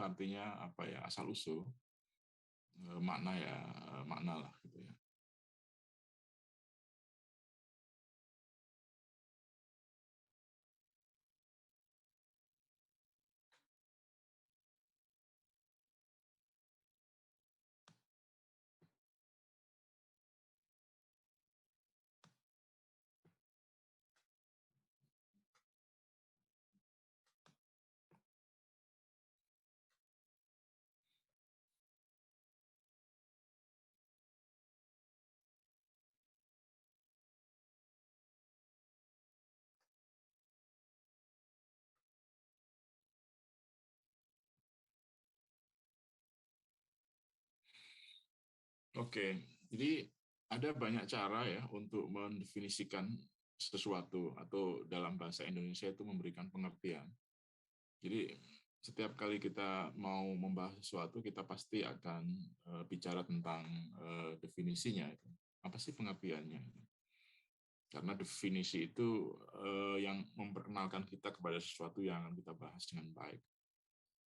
artinya apa ya, asal usul, makna ya makna lah gitu ya. Oke, jadi ada banyak cara ya untuk mendefinisikan sesuatu atau dalam bahasa Indonesia itu memberikan pengertian. Jadi setiap kali kita mau membahas sesuatu, kita pasti akan bicara tentang definisinya. Apa sih pengertiannya? Karena definisi itu yang memperkenalkan kita kepada sesuatu yang akan kita bahas dengan baik.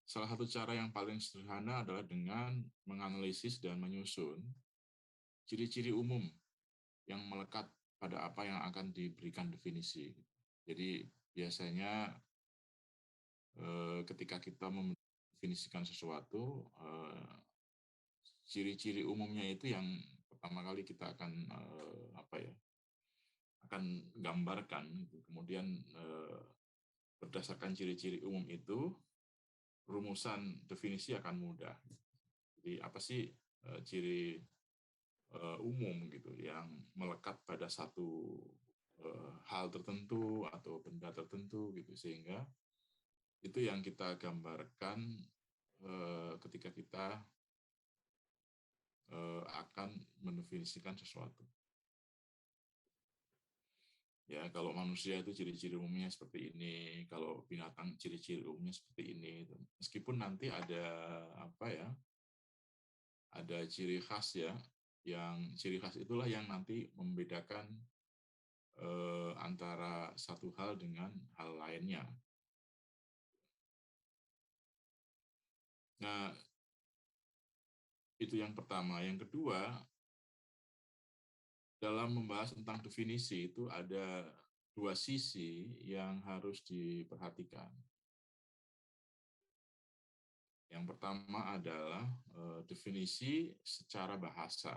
Salah satu cara yang paling sederhana adalah dengan menganalisis dan menyusun ciri-ciri umum yang melekat pada apa yang akan diberikan definisi. Jadi biasanya ketika kita mendefinisikan sesuatu, ciri-ciri umumnya itu yang pertama kali kita akan akan gambarkan. Kemudian berdasarkan ciri-ciri umum itu, rumusan definisi akan mudah. Jadi apa sih ciri umum gitu yang melekat pada satu hal tertentu atau benda tertentu gitu, sehingga itu yang kita gambarkan ketika kita akan mendefinisikan sesuatu. Ya, kalau manusia itu ciri-ciri umumnya seperti ini, kalau binatang ciri-ciri umumnya seperti ini. Meskipun nanti ada ada ciri khas ya, yang ciri khas itulah yang nanti membedakan antara satu hal dengan hal lainnya. Nah, itu yang pertama. Yang kedua, dalam membahas tentang definisi itu ada dua sisi yang harus diperhatikan. Yang pertama adalah definisi secara bahasa,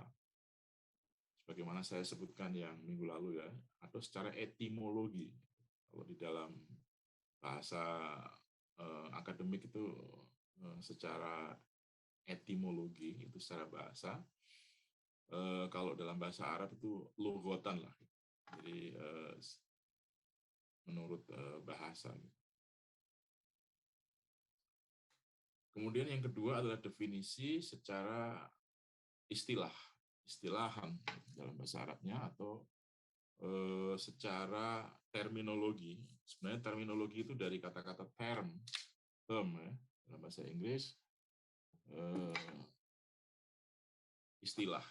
sebagaimana saya sebutkan yang minggu lalu ya, atau secara etimologi. Kalau di dalam bahasa akademik itu secara etimologi, itu secara bahasa. Kalau dalam bahasa Arab itu lughatan lah. Jadi menurut bahasa. Kemudian yang kedua adalah definisi secara istilahan dalam bahasa Arabnya, atau secara terminologi. Sebenarnya terminologi itu dari kata-kata term ya, dalam bahasa Inggris, istilah.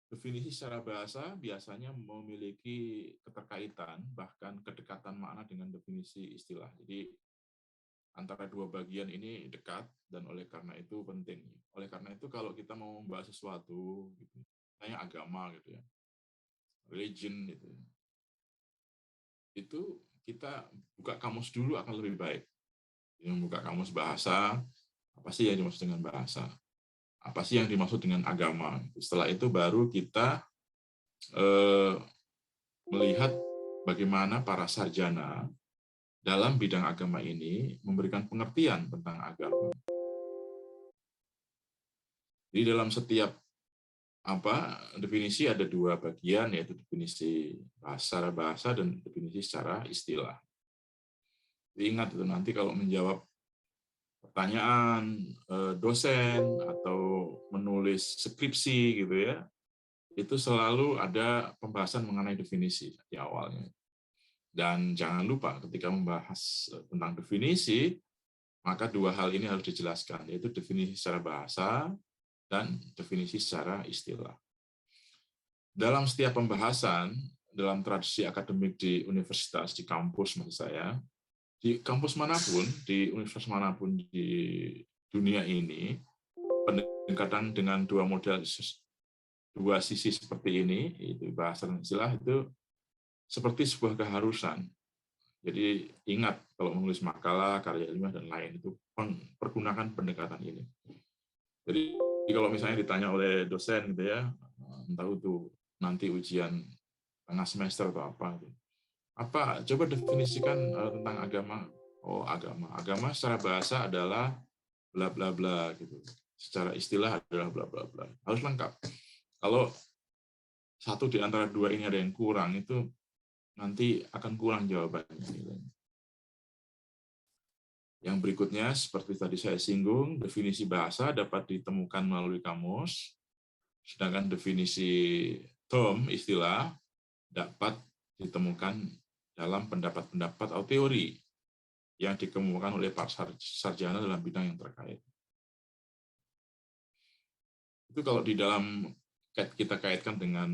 Definisi secara bahasa biasanya memiliki keterkaitan, bahkan kedekatan makna dengan definisi istilah. Jadi antara dua bagian ini dekat, dan oleh karena itu penting. Oleh karena itu kalau kita mau membahas sesuatu, gitu, misalnya agama gitu ya, religion gitu, itu kita buka kamus dulu akan lebih baik. Membuka kamus bahasa, apa sih yang dimaksud dengan bahasa? Apa sih yang dimaksud dengan agama? Setelah itu baru kita melihat bagaimana para sarjana dalam bidang agama ini memberikan pengertian tentang agama. Jadi dalam setiap definisi ada dua bagian, yaitu definisi secara bahasa dan definisi secara istilah. Ingat itu nanti kalau menjawab pertanyaan dosen atau menulis skripsi gitu ya, itu selalu ada pembahasan mengenai definisi di awalnya. Dan jangan lupa ketika membahas tentang definisi, maka dua hal ini harus dijelaskan, yaitu definisi secara bahasa dan definisi secara istilah. Dalam setiap pembahasan, dalam tradisi akademik di universitas, di kampus maksud saya, di kampus manapun, di universitas manapun di dunia ini, pendekatan dengan dua sisi seperti ini, itu bahasa dan istilah itu seperti sebuah keharusan. Jadi ingat kalau menulis makalah, karya ilmiah dan lain itu pergunakan pendekatan ini. Jadi kalau misalnya ditanya oleh dosen gitu ya, entah itu nanti ujian tengah semester atau apa coba definisikan tentang agama. Oh, agama secara bahasa adalah bla bla bla gitu, secara istilah adalah bla bla bla, harus lengkap. Kalau satu di antara dua ini ada yang kurang, itu nanti akan kurang jawabannya gitu. Yang berikutnya, seperti tadi saya singgung, definisi bahasa dapat ditemukan melalui kamus, sedangkan definisi term, istilah, dapat ditemukan dalam pendapat-pendapat atau teori yang dikemukakan oleh para sarjana dalam bidang yang terkait. Itu kalau di dalam kita kaitkan dengan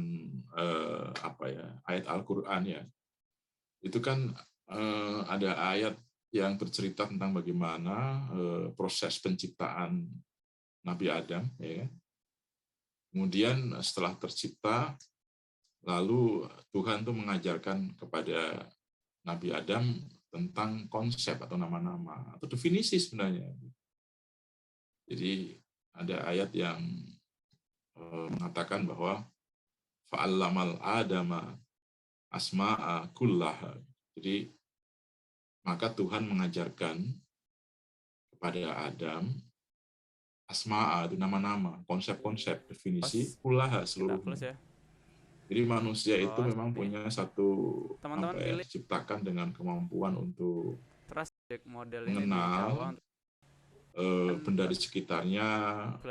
ayat Al-Quran ya, itu kan ada ayat yang bercerita tentang bagaimana proses penciptaan Nabi Adam, ya. Kemudian setelah tercipta, lalu Tuhan tuh mengajarkan kepada Nabi Adam tentang konsep atau nama-nama atau definisi sebenarnya. Jadi ada ayat yang mengatakan bahwa fa'allamal adama asma'a kullaha. Jadi maka Tuhan mengajarkan kepada Adam asma'a, itu nama-nama, konsep-konsep, definisi, kullaha seluruhnya. Ya. Jadi manusia itu memang punya satu teman-teman pilih diciptakan dengan kemampuan untuk model mengenal benda di sekitarnya,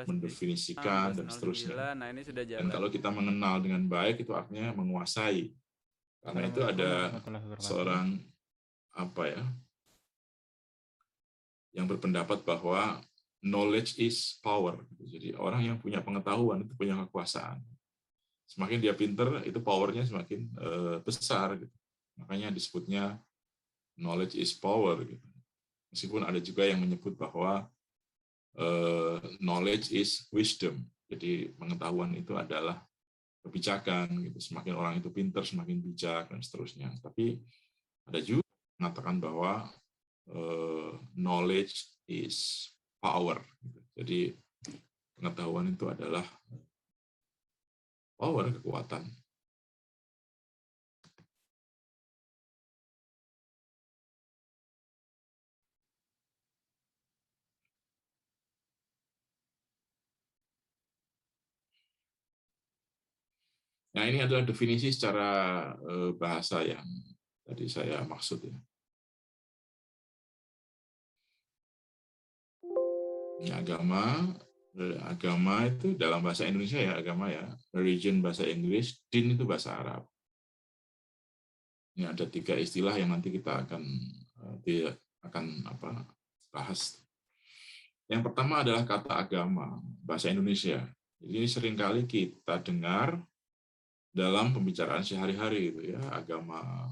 mendefinisikan dan seterusnya. Nah, ini sudah jalan. Dan kalau kita mengenal dengan baik itu artinya menguasai. Karena itu ada seorang yang berpendapat bahwa knowledge is power. Jadi orang yang punya pengetahuan itu punya kekuasaan. Semakin dia pinter, itu powernya semakin besar. Gitu. Makanya disebutnya knowledge is power. Gitu. Meskipun ada juga yang menyebut bahwa knowledge is wisdom. Jadi pengetahuan itu adalah kebijakan. Gitu. Semakin orang itu pinter, semakin bijak dan seterusnya. Tapi ada juga yang mengatakan bahwa knowledge is power. Gitu. Jadi pengetahuan itu adalah power, kekuatan. Nah, ini adalah definisi secara bahasa yang tadi saya maksud ya. Ini agama itu dalam bahasa Indonesia ya, agama ya, religion bahasa Inggris, din itu bahasa Arab. Ini ada 3 istilah yang nanti kita akan bahas. Yang pertama adalah kata agama, bahasa Indonesia. Jadi seringkali kita dengar dalam pembicaraan sehari-hari gitu ya, agama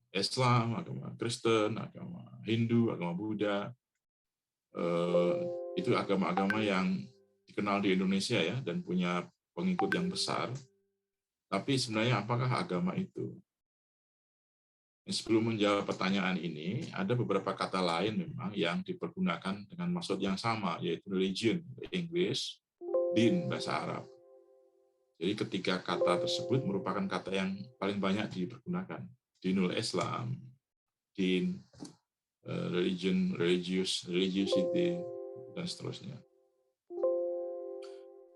Islam, agama Kristen, agama Hindu, agama Buddha, itu agama-agama yang dikenal di Indonesia ya dan punya pengikut yang besar. Tapi sebenarnya apakah agama itu? Sebelum menjawab pertanyaan ini, ada beberapa kata lain memang yang dipergunakan dengan maksud yang sama, yaitu religion, Inggris, din, bahasa Arab. Jadi ketiga kata tersebut merupakan kata yang paling banyak dipergunakan. Dinul Islam, din, religion, religiosity, dan seterusnya.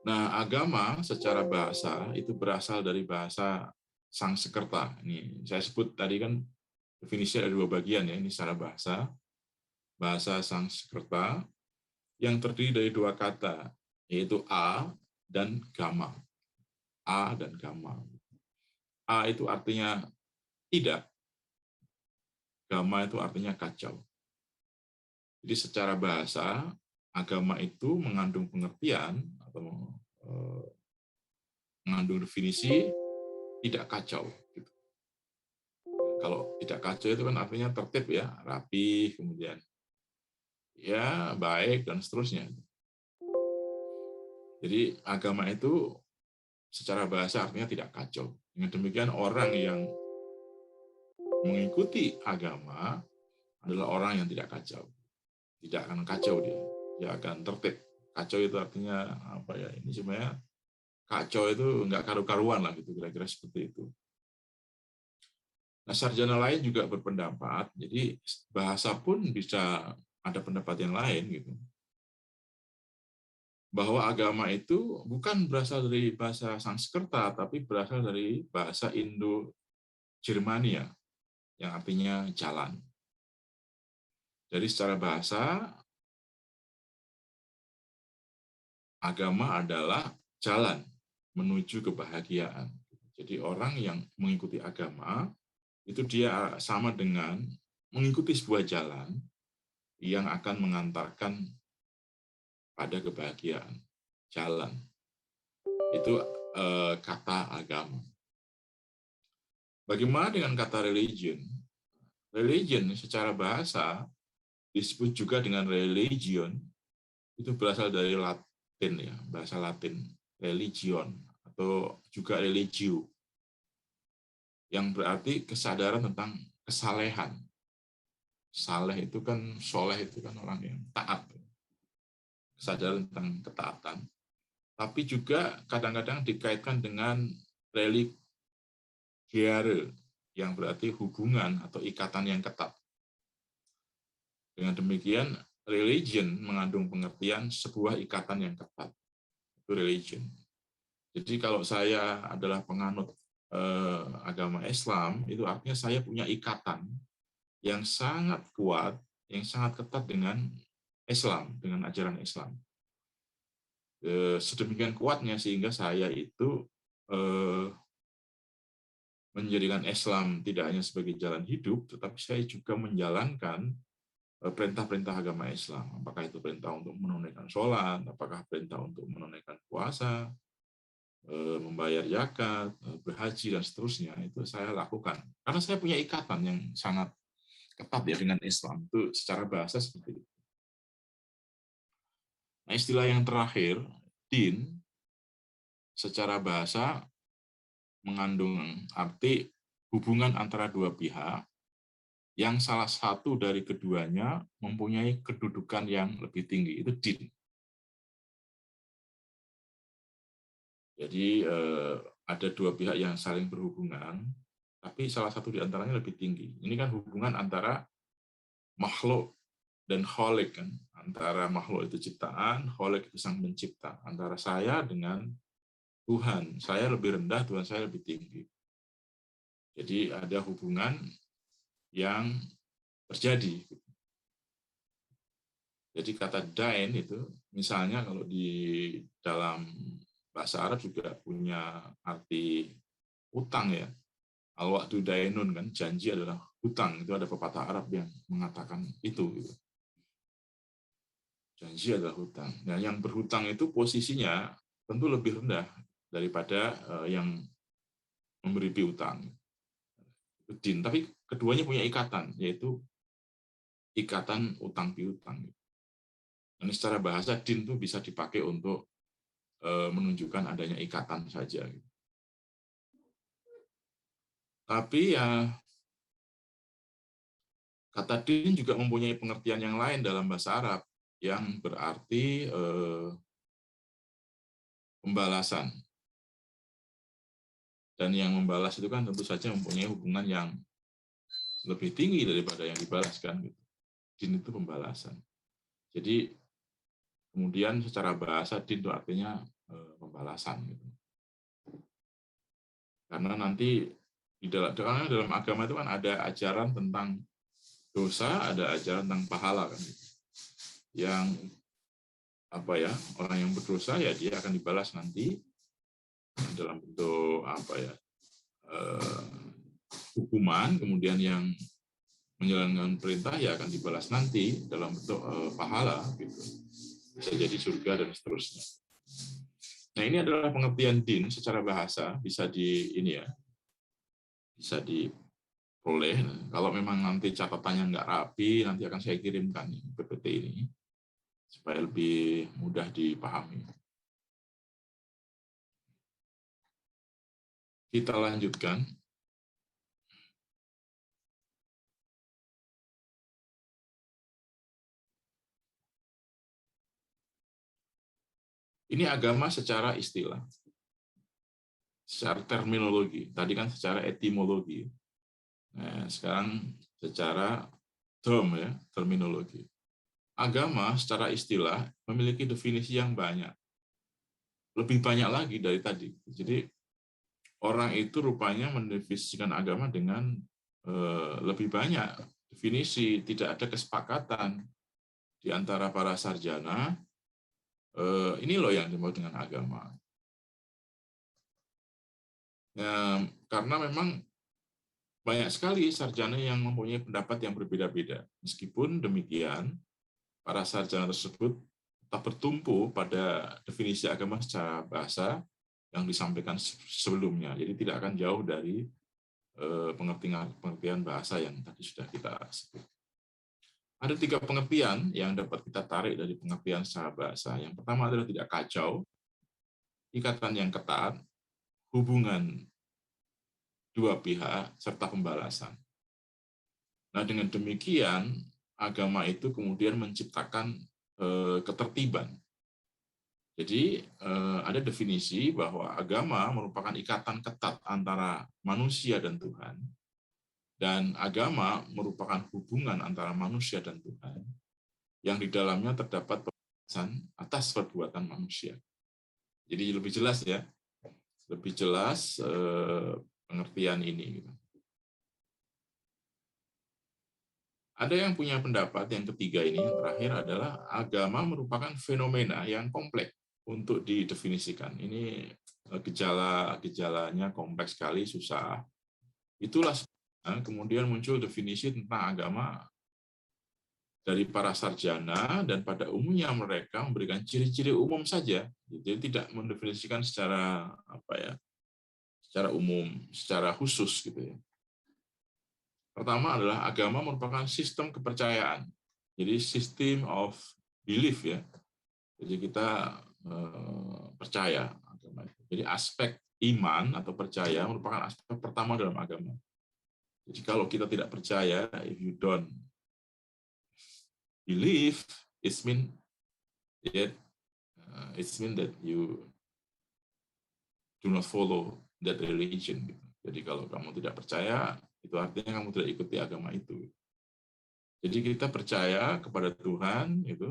Nah, agama secara bahasa itu berasal dari bahasa Sanskerta. Ini saya sebut tadi kan definisi ada 2 bagian ya, ini secara bahasa. Bahasa Sanskerta yang terdiri dari 2 kata, yaitu a dan gama. A dan gama. A itu artinya tidak. Gama itu artinya kacau. Jadi secara bahasa, agama itu mengandung pengertian atau mengandung definisi tidak kacau. Gitu. Kalau tidak kacau itu kan artinya tertib ya, rapi, kemudian ya baik dan seterusnya. Jadi agama itu secara bahasa artinya tidak kacau. Dengan demikian orang yang mengikuti agama adalah orang yang tidak kacau. Tidak akan kacau dia. Dia akan tertib. Kacau itu artinya apa ya? Ini sebenarnya kacau itu nggak karu-karuan lah gitu, kira-kira seperti itu. Nah, sarjana lain juga berpendapat, jadi bahasa pun bisa ada pendapat yang lain gitu. Bahwa agama itu bukan berasal dari bahasa Sanskerta, tapi berasal dari bahasa Indo-Germania, yang artinya jalan. Jadi secara bahasa, agama adalah jalan menuju kebahagiaan. Jadi orang yang mengikuti agama, itu dia sama dengan mengikuti sebuah jalan yang akan mengantarkan pada kebahagiaan. Jalan. Itu kata agama. Bagaimana dengan kata religion? Religion secara bahasa disebut juga dengan religion, itu berasal dari Latin ya, bahasa Latin, religion atau juga religio, yang berarti kesadaran tentang kesalehan. Saleh itu kan, soleh itu kan orang yang taat, kesadaran tentang ketaatan. Tapi juga kadang-kadang dikaitkan dengan religiare, yang berarti hubungan atau ikatan yang ketat. Dengan demikian, religion mengandung pengertian sebuah ikatan yang ketat. Itu religion. Jadi kalau saya adalah penganut agama Islam, itu artinya saya punya ikatan yang sangat kuat, yang sangat ketat dengan Islam, dengan ajaran Islam. Sedemikian kuatnya sehingga saya itu menjadikan Islam tidak hanya sebagai jalan hidup, tetapi saya juga menjalankan perintah-perintah agama Islam. Apakah itu perintah untuk menunaikan sholat, apakah perintah untuk menunaikan puasa, membayar zakat, berhaji, dan seterusnya, itu saya lakukan. Karena saya punya ikatan yang sangat ketat ya dengan Islam, itu secara bahasa seperti itu. Nah, istilah yang terakhir, din, secara bahasa mengandung arti hubungan antara dua pihak yang salah satu dari keduanya mempunyai kedudukan yang lebih tinggi, itu din. Jadi ada dua pihak yang saling berhubungan, tapi salah satu di antaranya lebih tinggi. Ini kan hubungan antara makhluk dan kholik kan, antara makhluk itu ciptaan, kholik itu sang pencipta, antara saya dengan Tuhan. Saya lebih rendah, Tuhan saya lebih tinggi. Jadi ada hubungan yang terjadi. Jadi kata dain itu, misalnya kalau di dalam bahasa Arab juga punya arti hutang ya. Al-wa'du dainun kan, janji adalah hutang. Itu ada pepatah Arab yang mengatakan itu. Gitu. Janji adalah hutang. Nah, yang berhutang itu posisinya tentu lebih rendah daripada yang memberi piutang. Din, tapi keduanya punya ikatan, yaitu ikatan utang piutang. Ini secara bahasa din itu bisa dipakai untuk menunjukkan adanya ikatan saja. Tapi ya kata din juga mempunyai pengertian yang lain dalam bahasa Arab yang berarti pembalasan. Dan yang membalas itu kan tentu saja mempunyai hubungan yang lebih tinggi daripada yang dibalaskan. Din itu pembalasan. Jadi kemudian secara bahasa din itu artinya pembalasan. Gitu. Karena nanti dalam agama itu kan ada ajaran tentang dosa, ada ajaran tentang pahala kan. Yang apa ya, orang yang berdosa ya dia akan dibalas nanti dalam bentuk apa ya, hukuman, kemudian yang menjalankan perintah ya akan dibalas nanti dalam bentuk pahala gitu. Bisa jadi surga dan seterusnya. Nah, ini adalah pengertian din secara bahasa, bisa di ini ya, bisa peroleh. Kalau memang nanti catatannya nggak rapi, nanti akan saya kirimkan PPT ini supaya lebih mudah dipahami. Kita lanjutkan. Ini agama secara istilah, secara terminologi. Tadi kan secara etimologi. Nah, sekarang secara term ya, terminologi. Agama secara istilah memiliki definisi yang banyak. Lebih banyak lagi dari tadi. Jadi orang itu rupanya mendefinisikan agama dengan lebih banyak definisi, tidak ada kesepakatan di antara para sarjana. Ini loh yang dimaksud dengan agama. Ya, karena memang banyak sekali sarjana yang mempunyai pendapat yang berbeda-beda. Meskipun demikian, para sarjana tersebut tetap bertumpu pada definisi agama secara bahasa yang disampaikan sebelumnya. Jadi tidak akan jauh dari pengertian bahasa yang tadi sudah kita sebut. Ada 3 pengertian yang dapat kita tarik dari pengertian secara bahasa. Yang pertama adalah tidak kacau, ikatan yang ketat, hubungan dua pihak, serta pembalasan. Nah, dengan demikian, agama itu kemudian menciptakan ketertiban. Jadi, ada definisi bahwa agama merupakan ikatan ketat antara manusia dan Tuhan, dan agama merupakan hubungan antara manusia dan Tuhan, yang di dalamnya terdapat pembalasan atas perbuatan manusia. Jadi lebih jelas ya, lebih jelas pengertian ini. Ada yang punya pendapat yang ketiga ini, yang terakhir adalah agama merupakan fenomena yang kompleks untuk didefinisikan. Ini gejala-gejalanya kompleks sekali, susah. Itulah kemudian muncul definisi tentang agama dari para sarjana, dan pada umumnya mereka memberikan ciri-ciri umum saja, jadi tidak mendefinisikan secara secara umum, secara khusus gitu ya. Pertama adalah agama merupakan sistem kepercayaan. Jadi system of belief ya. Jadi kita percaya agama itu. Jadi aspek iman atau percaya merupakan aspek pertama dalam agama. Jadi kalau kita tidak percaya, if you don't believe, it means that you do not follow that religion. Jadi kalau kamu tidak percaya, itu artinya kamu tidak ikuti agama itu. Jadi kita percaya kepada Tuhan itu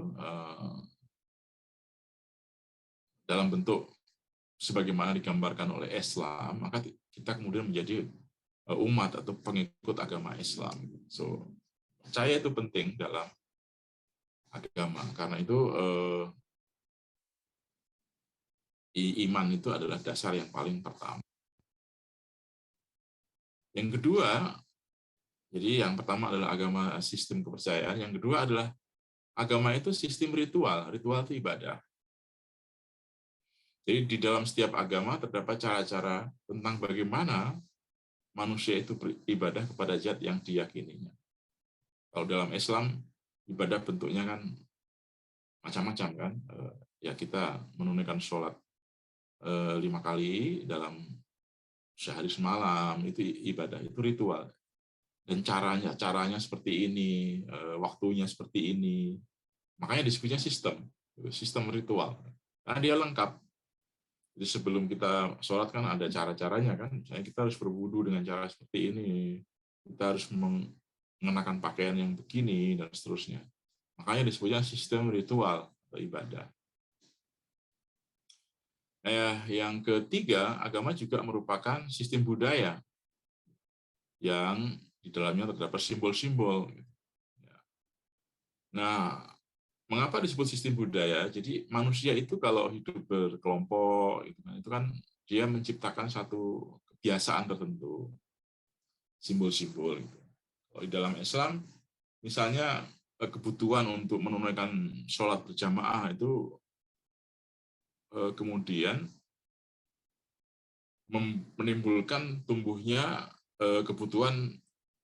dalam bentuk sebagaimana digambarkan oleh Islam, maka kita kemudian menjadi umat atau pengikut agama Islam. So, percaya itu penting dalam agama, karena itu iman itu adalah dasar yang paling pertama. Yang kedua, jadi yang pertama adalah agama sistem kepercayaan, yang kedua adalah agama itu sistem ritual. Ritual itu ibadah. Jadi di dalam setiap agama terdapat cara-cara tentang bagaimana manusia itu beribadah kepada zat yang diyakininya. Kalau dalam Islam, ibadah bentuknya kan macam-macam kan. Ya kita menunaikan sholat 5 kali dalam sehari semalam, itu ibadah, itu ritual. Dan caranya seperti ini, waktunya seperti ini. Makanya disebutnya sistem ritual. Karena dia lengkap. Jadi sebelum kita sholat kan ada cara-caranya kan. Misalnya kita harus berwudu dengan cara seperti ini. Kita harus mengenakan pakaian yang begini, dan seterusnya. Makanya disebutnya sistem ritual atau ibadah. Yang ketiga, agama juga merupakan sistem budaya yang di dalamnya terdapat simbol-simbol. Nah, mengapa disebut sistem budaya? Jadi manusia itu kalau hidup berkelompok, itu kan dia menciptakan satu kebiasaan tertentu, simbol-simbol. Kalau di dalam Islam, misalnya kebutuhan untuk menunaikan sholat berjamaah itu kemudian menimbulkan tumbuhnya kebutuhan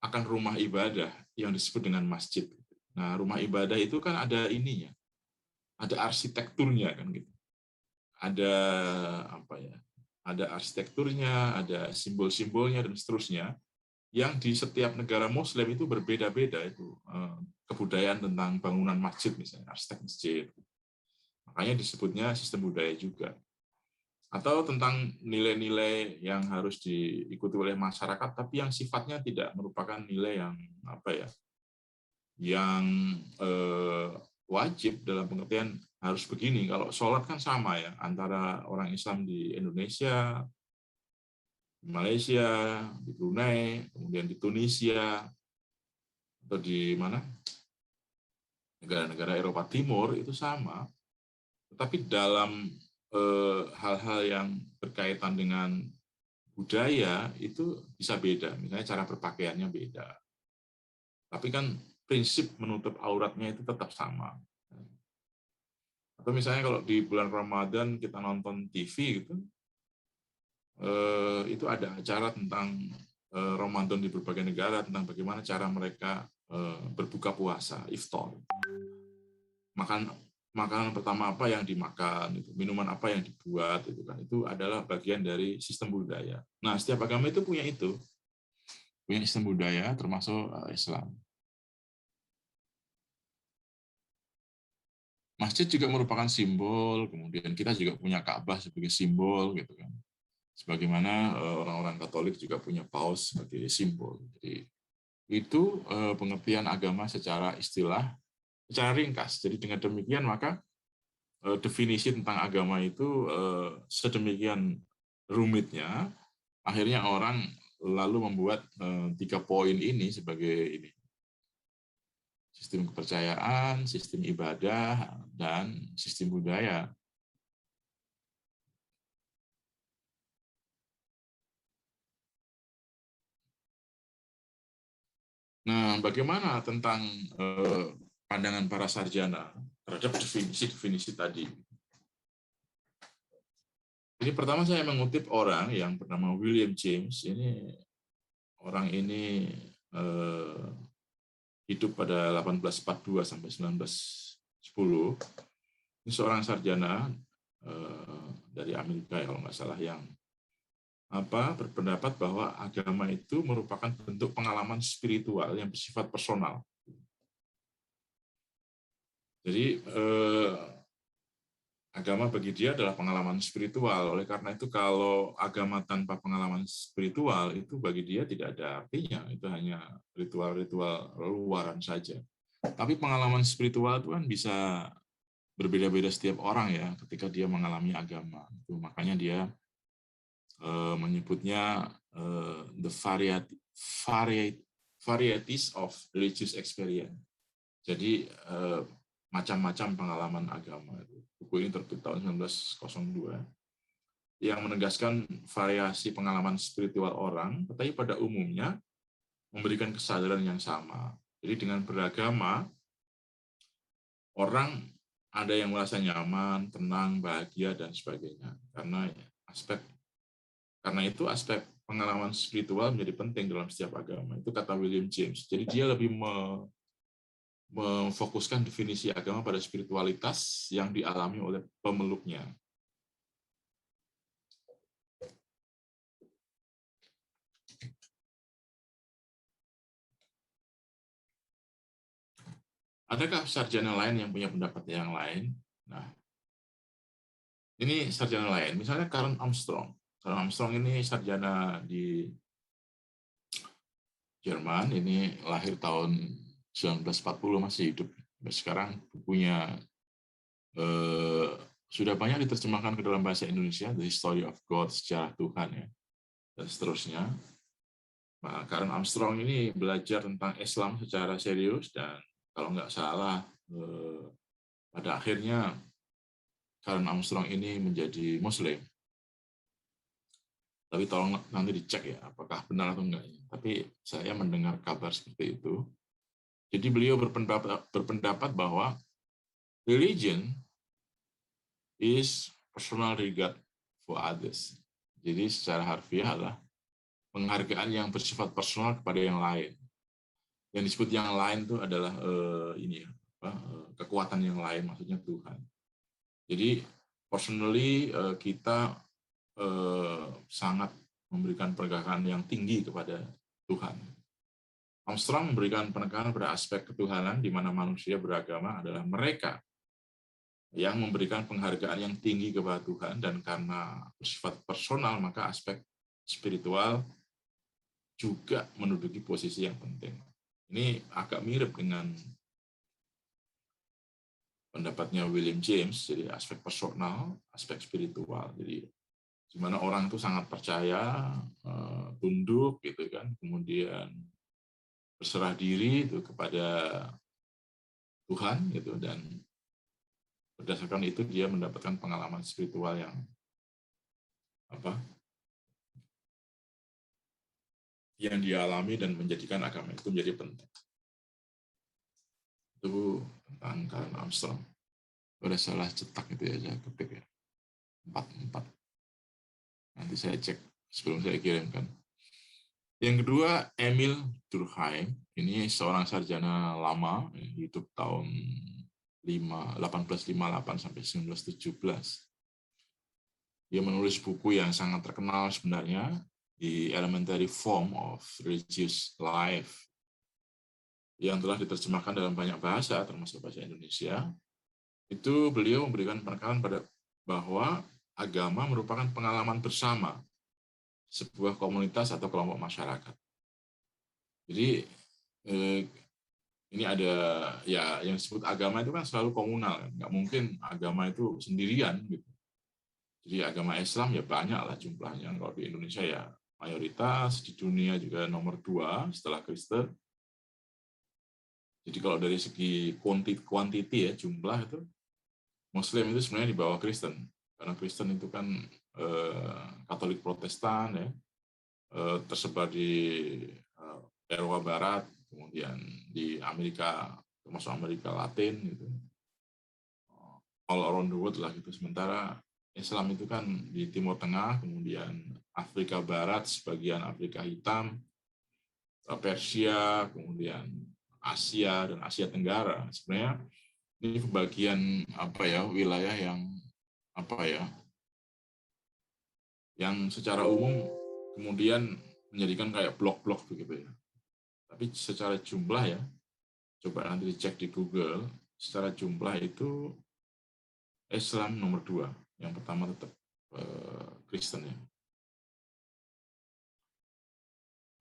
akan rumah ibadah yang disebut dengan masjid. Nah, rumah ibadah itu kan ada ininya, ada arsitekturnya kan gitu. Ada apa ya? Ada arsitekturnya, ada simbol-simbolnya dan seterusnya yang di setiap negara Muslim itu berbeda-beda itu kebudayaan tentang bangunan masjid misalnya, arsitek masjid. Makanya disebutnya sistem budaya juga. Atau tentang nilai-nilai yang harus diikuti oleh masyarakat tapi yang sifatnya tidak merupakan nilai yang apa ya, yang wajib dalam pengertian harus begini. Kalau sholat kan sama ya antara orang Islam di Indonesia, di Malaysia, di Brunei, kemudian di Tunisia, atau di mana negara-negara Eropa Timur itu sama. Tetapi dalam hal-hal yang berkaitan dengan budaya itu bisa beda. Misalnya cara berpakaiannya beda. Tapi kan prinsip menutup auratnya itu tetap sama. Atau misalnya kalau di bulan Ramadan kita nonton TV gitu, itu ada acara tentang Ramadan di berbagai negara, tentang bagaimana cara mereka berbuka puasa, iftar. Makanan pertama apa yang dimakan, itu, minuman apa yang dibuat, itu adalah bagian dari sistem budaya. Nah, setiap agama itu punya sistem budaya, termasuk Islam. Masjid juga merupakan simbol, kemudian kita juga punya Ka'bah sebagai simbol, gitu kan. Sebagaimana orang-orang Katolik juga punya paus sebagai simbol. Jadi itu pengertian agama secara istilah, secara ringkas. Jadi dengan demikian maka definisi tentang agama itu sedemikian rumitnya, akhirnya orang lalu membuat 3 poin ini sebagai ini: sistem kepercayaan, sistem ibadah, dan sistem budaya. Nah, bagaimana tentang pandangan para sarjana terhadap definisi-definisi tadi? Ini pertama saya mengutip orang yang bernama William James. Orang ini hidup pada 1842 sampai 1910. Ini seorang sarjana dari Amerika ya, kalau nggak salah, yang berpendapat bahwa agama itu merupakan bentuk pengalaman spiritual yang bersifat personal. Jadi agama bagi dia adalah pengalaman spiritual. Oleh karena itu kalau agama tanpa pengalaman spiritual itu bagi dia tidak ada artinya. Itu hanya ritual-ritual luaran saja. Tapi pengalaman spiritual itu kan bisa berbeda-beda setiap orang ya ketika dia mengalami agama. Itu makanya dia menyebutnya the varieties of religious experience. Jadi macam-macam pengalaman agama. Buku ini terbit tahun 1902 yang menegaskan variasi pengalaman spiritual orang, tetapi pada umumnya memberikan kesadaran yang sama. Jadi dengan beragama, orang ada yang merasa nyaman, tenang, bahagia, dan sebagainya. Karena itu aspek pengalaman spiritual menjadi penting dalam setiap agama. Itu kata William James. Jadi dia lebih memfokuskan definisi agama pada spiritualitas yang dialami oleh pemeluknya. Adakah sarjana lain yang punya pendapat yang lain? Nah, ini sarjana lain. Misalnya Karen Armstrong. Karen Armstrong ini sarjana di Jerman. Ini lahir tahun 1940, masih hidup. Sekarang bukunya sudah banyak diterjemahkan ke dalam bahasa Indonesia, The History of God, sejarah Tuhan ya, dan seterusnya. Nah, Karen Armstrong ini belajar tentang Islam secara serius dan kalau nggak salah pada akhirnya Karen Armstrong ini menjadi Muslim. Tapi tolong nanti dicek ya apakah benar atau enggak. Tapi saya mendengar kabar seperti itu. Jadi beliau berpendapat bahwa religion is personal regard for others. Jadi secara harfiah adalah penghargaan yang bersifat personal kepada yang lain. Yang disebut yang lain itu adalah kekuatan yang lain, maksudnya Tuhan. Jadi personally kita sangat memberikan penegakan yang tinggi kepada Tuhan. Armstrong memberikan penekanan pada aspek ketuhanan di mana manusia beragama adalah mereka yang memberikan penghargaan yang tinggi kepada Tuhan, dan karena bersifat personal maka aspek spiritual juga menduduki posisi yang penting. Ini agak mirip dengan pendapatnya William James, jadi aspek personal, aspek spiritual. Jadi di mana orang itu sangat percaya, tunduk gitu kan, kemudian berserah diri itu kepada Tuhan gitu, dan berdasarkan itu dia mendapatkan pengalaman spiritual yang dia alami dan menjadikan agama itu menjadi penting. Itu tentang Karen Armstrong. Udah salah cetak itu ya, saya ketik ya. 44. Nanti saya cek sebelum saya kirimkan. Yang kedua, Emil Durkheim. Ini seorang sarjana lama, hidup tahun 1858 sampai 1917. Dia menulis buku yang sangat terkenal sebenarnya, The Elementary Form of Religious Life, yang telah diterjemahkan dalam banyak bahasa, termasuk bahasa Indonesia. Itu beliau memberikan penekanan pada bahwa agama merupakan pengalaman bersama sebuah komunitas atau kelompok masyarakat. Jadi ini ada ya yang disebut agama itu kan selalu komunal, nggak mungkin agama itu sendirian gitu. Jadi agama Islam ya banyak lah jumlahnya. Kalau di Indonesia ya mayoritas, di dunia juga nomor 2 setelah Kristen. Jadi kalau dari segi kuantiti ya jumlah itu, Muslim itu sebenarnya di bawah Kristen. Karena Kristen itu kan Katolik Protestan ya, tersebar di Eropa Barat, kemudian di Amerika, termasuk Amerika Latin gitu, all around the world lah gitu. Sementara Islam itu kan di Timur Tengah, kemudian Afrika Barat, sebagian Afrika Hitam, Persia, kemudian Asia dan Asia Tenggara. Sebenarnya ini pembagian wilayah yang secara umum kemudian menjadikan kayak blok-blok begitu ya. Tapi secara jumlah ya, coba nanti dicek di Google, secara jumlah itu Islam nomor 2, yang pertama tetap Kristen ya.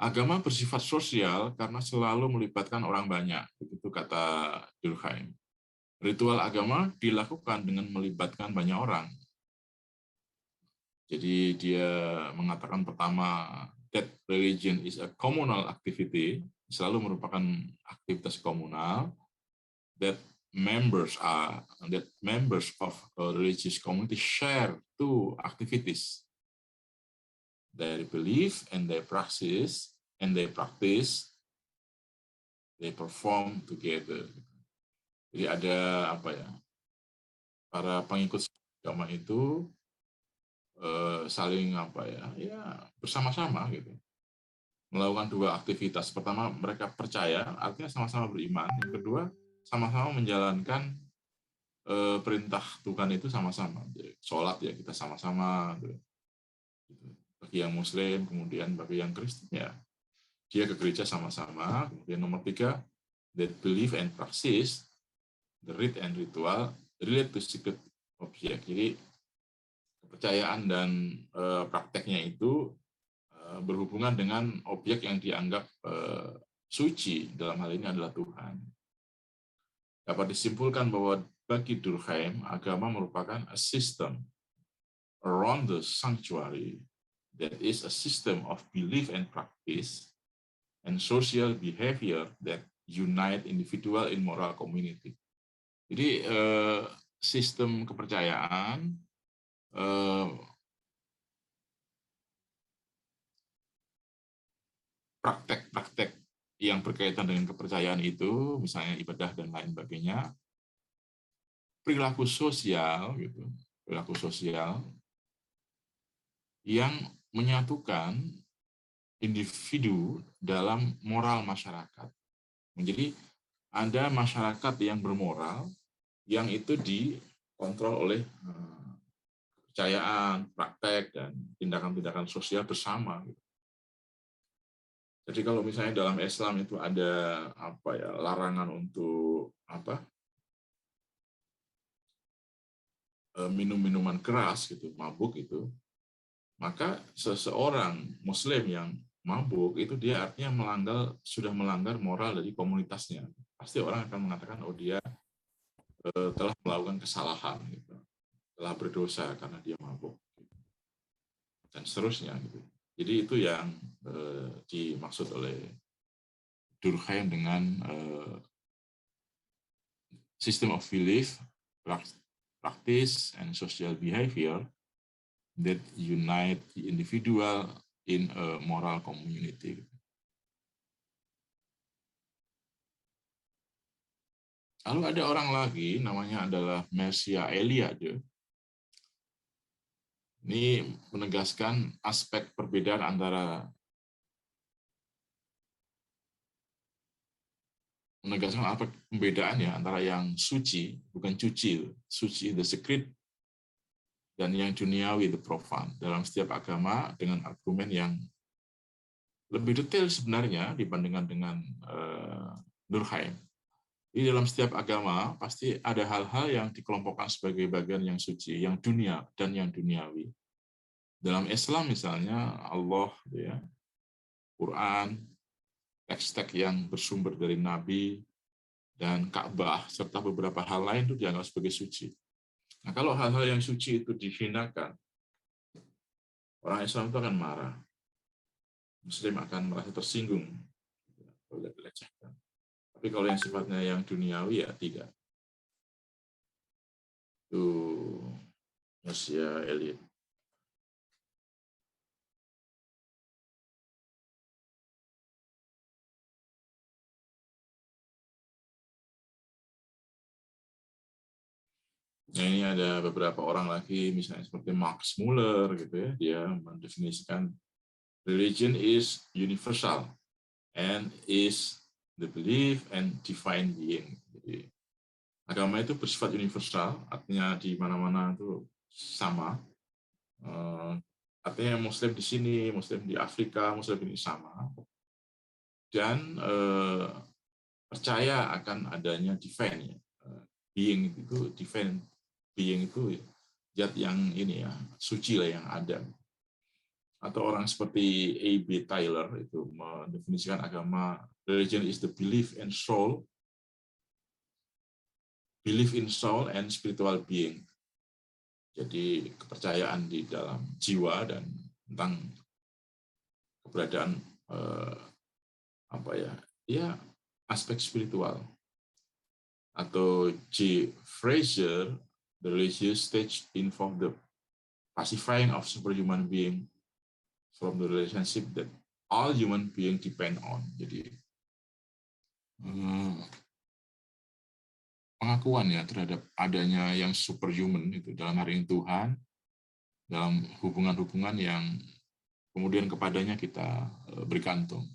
Agama bersifat sosial karena selalu melibatkan orang banyak, begitu kata Durkheim. Ritual agama dilakukan dengan melibatkan banyak orang. Jadi dia mengatakan pertama, that religion is a communal activity, selalu merupakan aktivitas komunal, that members of a religious community share two activities, their belief and their practice, they perform together. Jadi ada para pengikut agama itu saling bersama-sama gitu, melakukan 2 aktivitas. Pertama, mereka percaya, artinya sama-sama beriman. Yang kedua, sama-sama menjalankan perintah Tuhan itu sama-sama. Jadi, sholat ya kita sama-sama. Bagi yang Muslim, kemudian bagi yang Kristen ya dia ke gereja sama-sama. Kemudian nomor 3, that belief and practice, the rite and ritual, relate to secret object. Jadi kepercayaan dan prakteknya itu berhubungan dengan objek yang dianggap suci, dalam hal ini adalah Tuhan. Dapat disimpulkan bahwa bagi Durkheim, agama merupakan a system around the sanctuary that is a system of belief and practice and social behavior that unite individual in moral community. Jadi sistem kepercayaan praktek-praktek yang berkaitan dengan kepercayaan itu, misalnya ibadah dan lain sebagainya, perilaku sosial yang menyatukan individu dalam moral masyarakat. Jadi ada masyarakat yang bermoral yang itu dikontrol oleh kepercayaan, praktek, dan tindakan-tindakan sosial bersama. Jadi kalau misalnya dalam Islam itu ada larangan untuk minum minuman keras gitu, mabuk itu, maka seseorang Muslim yang mabuk itu dia artinya sudah melanggar moral dari komunitasnya. Pasti orang akan mengatakan, oh dia telah melakukan kesalahan, gitu, telah berdosa karena dia mabuk, dan seterusnya. Gitu. Jadi itu yang dimaksud oleh Durkheim dengan system of belief, practice, and social behavior that unite the individual in a moral community. Lalu ada orang lagi, namanya adalah Mircea Eliade. Ini menegaskan aspek perbedaan antara antara yang suci, bukan cuci, suci the secret, dan yang duniawi the profane dalam setiap agama, dengan argumen yang lebih detail sebenarnya dibandingkan dengan Durkheim. Di dalam setiap agama pasti ada hal-hal yang dikelompokkan sebagai bagian yang suci, yang dunia dan yang duniawi. Dalam Islam misalnya Allah, ya, Quran, teks-teks yang bersumber dari Nabi dan Ka'bah serta beberapa hal lain itu dianggap sebagai suci. Nah, kalau hal-hal yang suci itu dihinakan, orang Islam itu akan marah. Muslim akan merasa tersinggung kalau dilecehkan. Tapi kalau yang sifatnya yang duniawi ya tidak. Itu Mircea Eliade. Nah, ini ada beberapa orang lagi, misalnya seperti Max Muller, gitu ya. Dia mendefinisikan religion is universal and is the belief and divine being. Jadi, agama itu bersifat universal, artinya di mana-mana itu sama. Artinya Muslim di sini, Muslim di Afrika, Muslim ini sama. Dan percaya akan adanya divine, ya. Being itu divine. Being itu zat yang ini ya, suci lah yang ada. Atau orang seperti A.B. Taylor itu mendefinisikan agama, religion is the belief in soul and spiritual being. Jadi kepercayaan di dalam jiwa dan tentang keberadaan aspek spiritual. Atau J. Fraser, the religious stage involve the pacifying of superhuman being from the relationship that all human beings depend on. Jadi pengakuan ya terhadap adanya yang superhuman itu dalam hari ini Tuhan, dalam hubungan-hubungan yang kemudian kepadanya kita bergantung.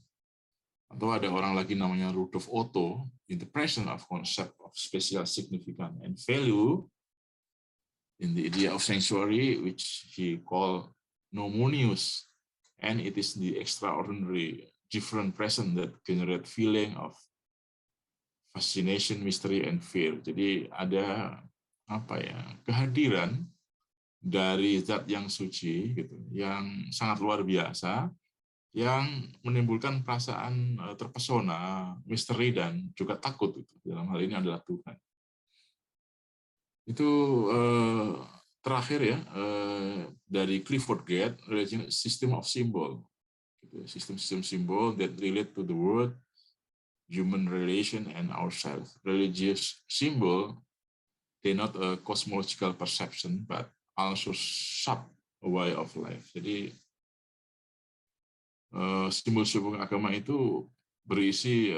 Atau ada orang lagi namanya Rudolf Otto, in the presence of concept of special significance and value in the idea of sanctuary, which he called nomonius, and it is the extraordinary different present that generate feeling of fascination, mystery, and fear. Jadi ada kehadiran dari zat yang suci, gitu, yang sangat luar biasa, yang menimbulkan perasaan terpesona, misteri, dan juga takut. Dalam hal ini adalah Tuhan. Itu terakhir ya, dari Clifford Geertz, religion system of symbol, sistem-sistem simbol that relate to the world, human relation, and ourselves. Religious symbol, they not a cosmological perception, but also sub a way of life. Jadi simbol-simbol agama itu berisi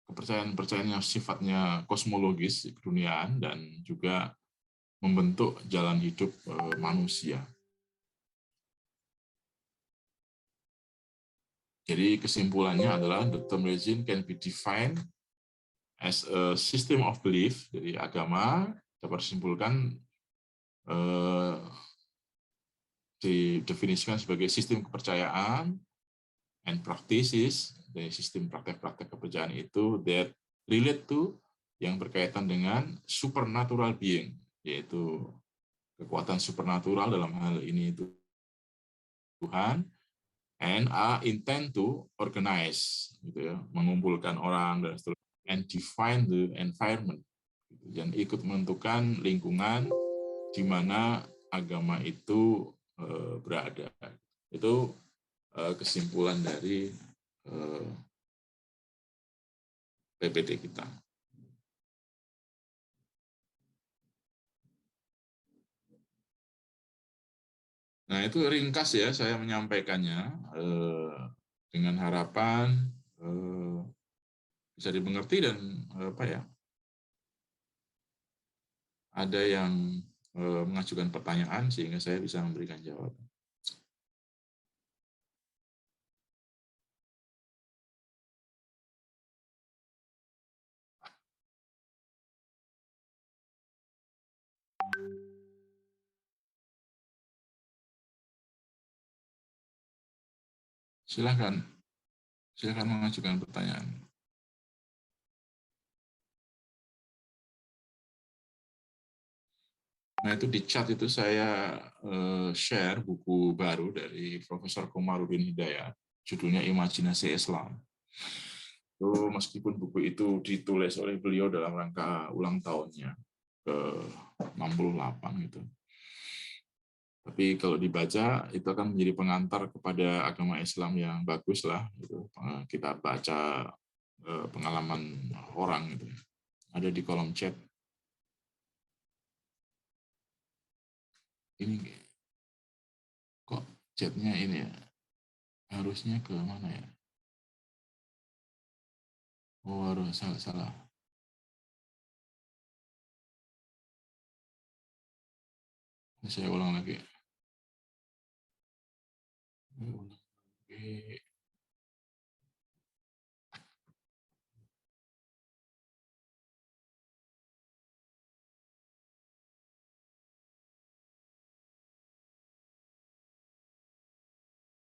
kepercayaan-kepercayaan yang sifatnya kosmologis, keduniaan, dan juga membentuk jalan hidup manusia. Jadi kesimpulannya adalah the term religion can be defined as a system of belief. Jadi agama dapat disimpulkan didefinisikan sebagai sistem kepercayaan and practices, dari sistem praktek-praktek kepercayaan itu that relate to, yang berkaitan dengan supernatural being, yaitu kekuatan supernatural, dalam hal ini itu Tuhan, and are intend to organize, gitu ya, mengumpulkan orang dan seterusnya, and define the environment, dan ikut menentukan lingkungan di mana agama itu berada. Itu kesimpulan dari PPT kita. Nah, itu ringkas ya saya menyampaikannya, dengan harapan bisa dimengerti dan ada yang mengajukan pertanyaan sehingga saya bisa memberikan jawaban. Silakan mengajukan pertanyaan. Nah, itu di chat itu saya share buku baru dari Profesor Komarudin Hidayat, judulnya Imajinasi Islam. Itu meskipun buku itu ditulis oleh beliau dalam rangka ulang tahunnya ke 68 gitu. Tapi kalau dibaca itu akan menjadi pengantar kepada agama Islam yang bagus lah gitu. Kita baca pengalaman orang gitu. Ada di kolom chat. Ini kok chatnya ini ya? Harusnya ke mana ya? Oh, harus salah. Saya ulang lagi.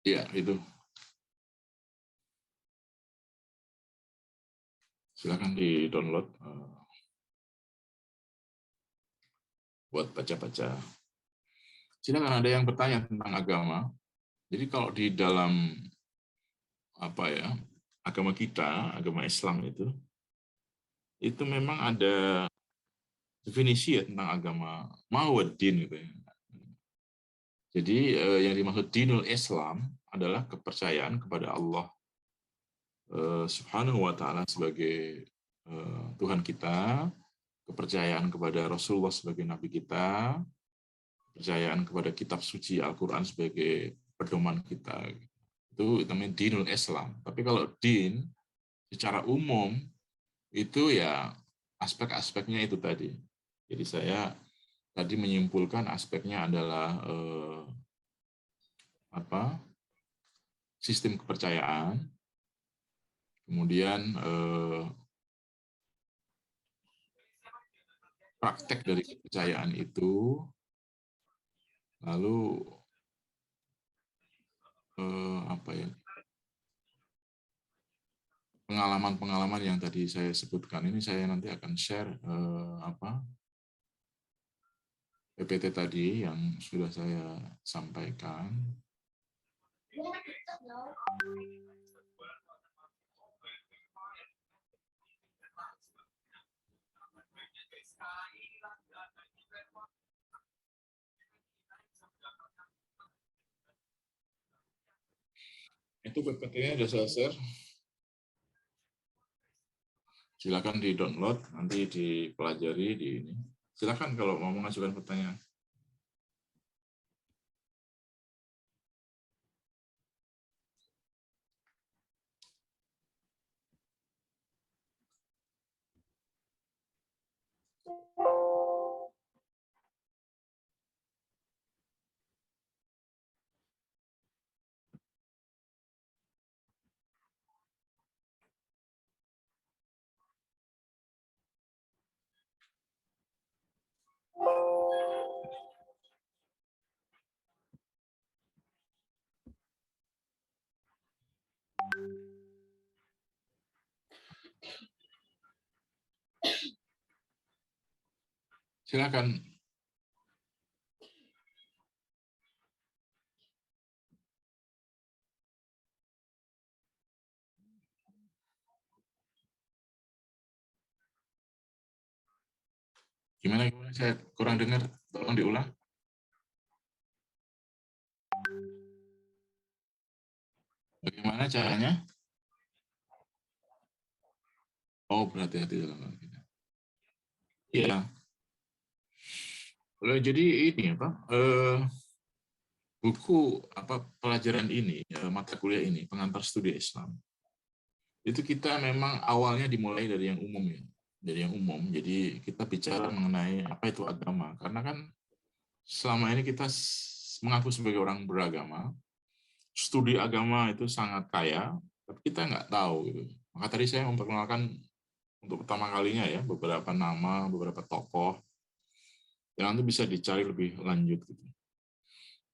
Iya, itu. Silakan di-download buat baca-baca. Silakan, ada yang bertanya tentang agama. Jadi kalau di dalam agama kita, agama Islam itu memang ada definisi ya tentang agama, mawaddin gitu ya. Jadi yang dimaksud dinul Islam adalah kepercayaan kepada Allah Subhanahu wa taala sebagai Tuhan kita, kepercayaan kepada Rasulullah sebagai nabi kita, kepercayaan kepada kitab suci Al-Qur'an sebagai pedoman kita. Itu namanya dinul Islam. Tapi kalau din secara umum itu ya aspek-aspeknya itu tadi. Jadi saya tadi menyimpulkan aspeknya adalah sistem kepercayaan, kemudian praktek dari kepercayaan itu, lalu pengalaman-pengalaman yang tadi saya sebutkan ini saya nanti akan share PPT tadi yang sudah saya sampaikan. Itu PPT-nya sudah saya share. Silakan di-download, nanti dipelajari di ini. Silakan kalau mau mengajukan pertanyaan. Silakan. Gimana? Saya kurang dengar. Tolong diulang. Bagaimana caranya? Oh, berhati-hati dalam hal kita. Iya. Jadi ini apa? Buku apa pelajaran ini, mata kuliah ini, pengantar studi Islam. Itu kita memang awalnya dimulai dari yang umum ya. Dari yang umum. Jadi kita bicara mengenai apa itu agama. Karena kan selama ini kita mengaku sebagai orang beragama, studi agama itu sangat kaya, tapi kita nggak tahu gitu. Maka tadi saya memperkenalkan untuk pertama kalinya ya beberapa nama, beberapa tokoh yang nanti bisa dicari lebih lanjut gitu.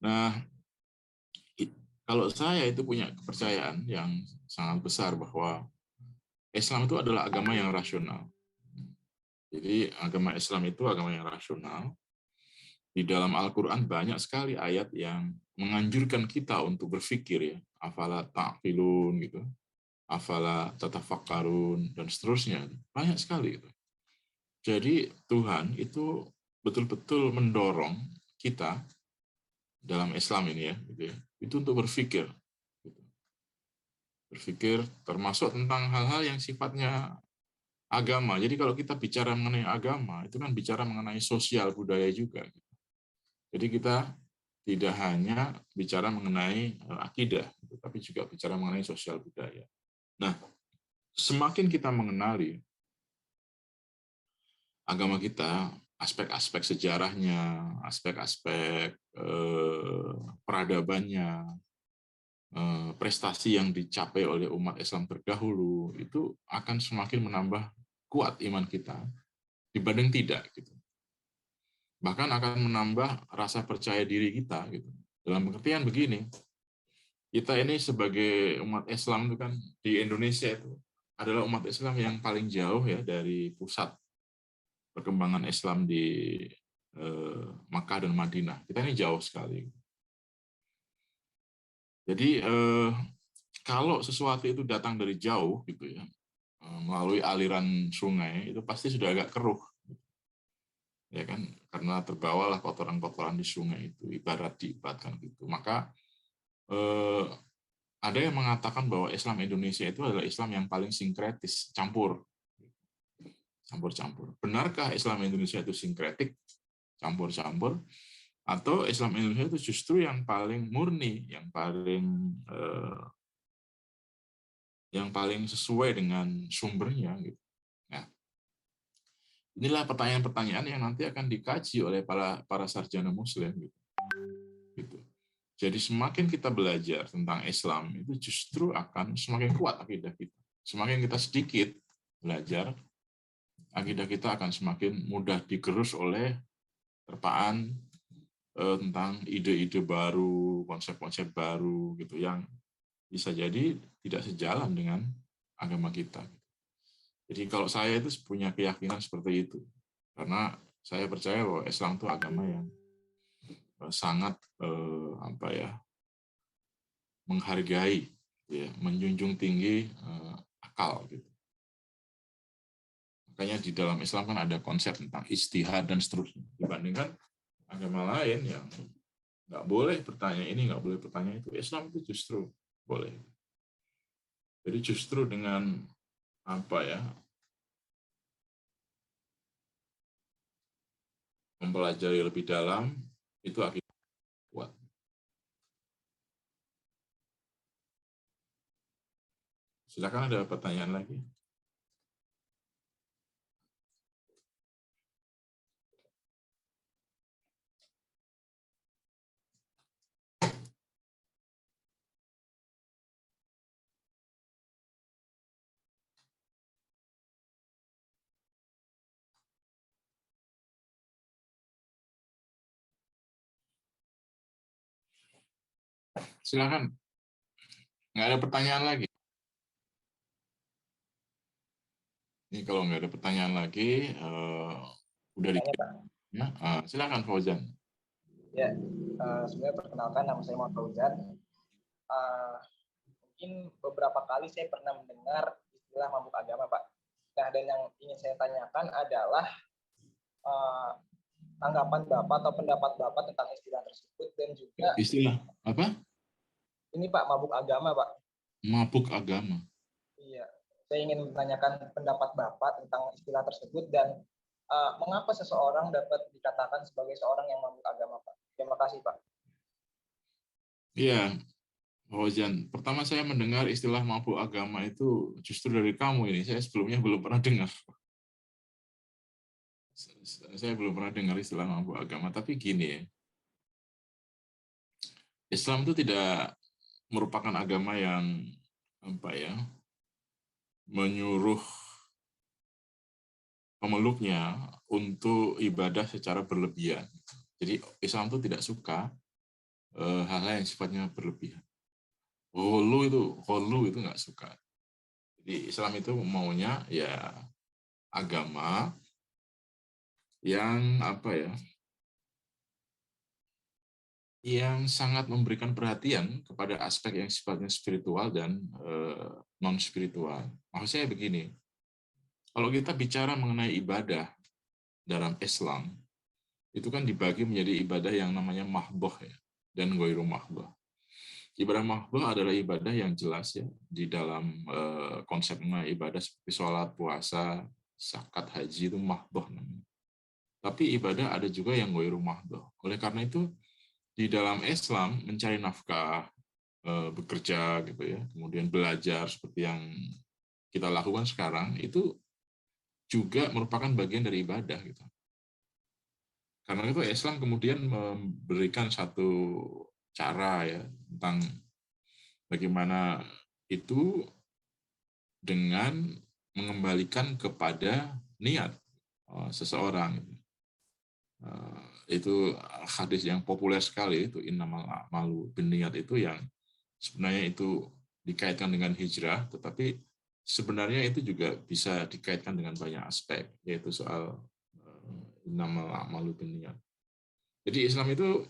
Nah, kalau saya itu punya kepercayaan yang sangat besar bahwa Islam itu adalah agama yang rasional. Jadi agama Islam itu agama yang rasional. Di dalam Al-Quran banyak sekali ayat yang menganjurkan kita untuk berpikir ya, afala ta'qilun gitu, afala tatafakkarun dan seterusnya. Banyak sekali gitu. Jadi Tuhan itu betul-betul mendorong kita dalam Islam ini ya, gitu ya, itu untuk berpikir. Gitu. Berpikir termasuk tentang hal-hal yang sifatnya agama. Jadi kalau kita bicara mengenai agama, itu kan bicara mengenai sosial budaya juga. Jadi kita tidak hanya bicara mengenai akidah, tapi juga bicara mengenai sosial budaya. Nah, semakin kita mengenali agama kita, aspek-aspek sejarahnya, aspek-aspek peradabannya, prestasi yang dicapai oleh umat Islam terdahulu, itu akan semakin menambah kuat iman kita dibanding tidak. Gitu. Bahkan akan menambah rasa percaya diri kita. Gitu. Dalam pengertian begini, kita ini sebagai umat Islam itu kan di Indonesia itu adalah umat Islam yang paling jauh ya dari pusat perkembangan Islam di Makkah dan Madinah. Kita ini jauh sekali. Jadi kalau sesuatu itu datang dari jauh gitu ya, melalui aliran sungai itu pasti sudah agak keruh. Ya kan, karena terbawalah kotoran-kotoran di sungai itu, ibarat diibaratkan gitu. Maka ada yang mengatakan bahwa Islam Indonesia itu adalah Islam yang paling sinkretis, campur-campur. Benarkah Islam Indonesia itu sinkretik, campur-campur, atau Islam Indonesia itu justru yang paling murni, yang paling sesuai dengan sumbernya gitu. Nah, inilah pertanyaan-pertanyaan yang nanti akan dikaji oleh para sarjana Muslim gitu. Gitu. Jadi semakin kita belajar tentang Islam itu justru akan semakin kuat akidah kita. Semakin kita sedikit belajar, akidah kita akan semakin mudah digerus oleh terpaan tentang ide-ide baru, konsep-konsep baru gitu yang bisa jadi tidak sejalan dengan agama kita. Jadi kalau saya itu punya keyakinan seperti itu, karena saya percaya bahwa Islam itu agama yang sangat menghargai, ya, menjunjung tinggi akal. Gitu. Makanya di dalam Islam kan ada konsep tentang ijtihad dan seterusnya. Dibandingkan agama lain yang nggak boleh bertanya ini, nggak boleh bertanya itu, Islam itu justru boleh. Jadi justru dengan mempelajari lebih dalam itu akhirnya kuat. Silakan ada pertanyaan lagi. Silakan. Nggak ada pertanyaan lagi. Ini kalau nggak ada pertanyaan lagi, udah dikirim. Ya, silakan Fauzan. Ya, sebenarnya perkenalkan nama saya Muhammad Fauzan. Mungkin beberapa kali saya pernah mendengar istilah mabuk agama, Pak. Nah, dan yang ingin saya tanyakan adalah tanggapan Bapak atau pendapat Bapak tentang istilah tersebut dan juga istilah apa? Ini Pak, mabuk agama, Pak. Mabuk agama. Iya, saya ingin menanyakan pendapat Bapak tentang istilah tersebut dan mengapa seseorang dapat dikatakan sebagai seorang yang mabuk agama, Pak. Terima kasih, Pak. Iya, Fauzan. Pertama saya mendengar istilah mabuk agama itu justru dari kamu ini. Saya sebelumnya belum pernah dengar. Saya belum pernah dengar istilah mabuk agama. Tapi gini ya, Islam itu tidak merupakan agama yang menyuruh pemeluknya untuk ibadah secara berlebihan. Jadi Islam itu tidak suka hal-hal yang sifatnya berlebihan. Holu itu nggak suka. Jadi Islam itu maunya ya agama yang yang sangat memberikan perhatian kepada aspek yang sifatnya spiritual dan non spiritual. Maksud saya begini, kalau kita bicara mengenai ibadah dalam Islam, itu kan dibagi menjadi ibadah yang namanya mahdoh ya, dan ghairu mahdoh. Ibadah mahdoh adalah ibadah yang jelas ya di dalam konsepnya ibadah seperti sholat, puasa, zakat, haji itu mahdoh namanya. Tapi ibadah ada juga yang ghairu mahdoh. Oleh karena itu di dalam Islam mencari nafkah, bekerja gitu ya, kemudian belajar seperti yang kita lakukan sekarang itu juga merupakan bagian dari ibadah gitu. Karena itu Islam kemudian memberikan satu cara ya tentang bagaimana itu dengan mengembalikan kepada niat seseorang. Itu hadis yang populer sekali itu innamal a'malu binniyat itu yang sebenarnya itu dikaitkan dengan hijrah, tetapi sebenarnya itu juga bisa dikaitkan dengan banyak aspek, yaitu soal innamal a'malu binniyat. Jadi Islam itu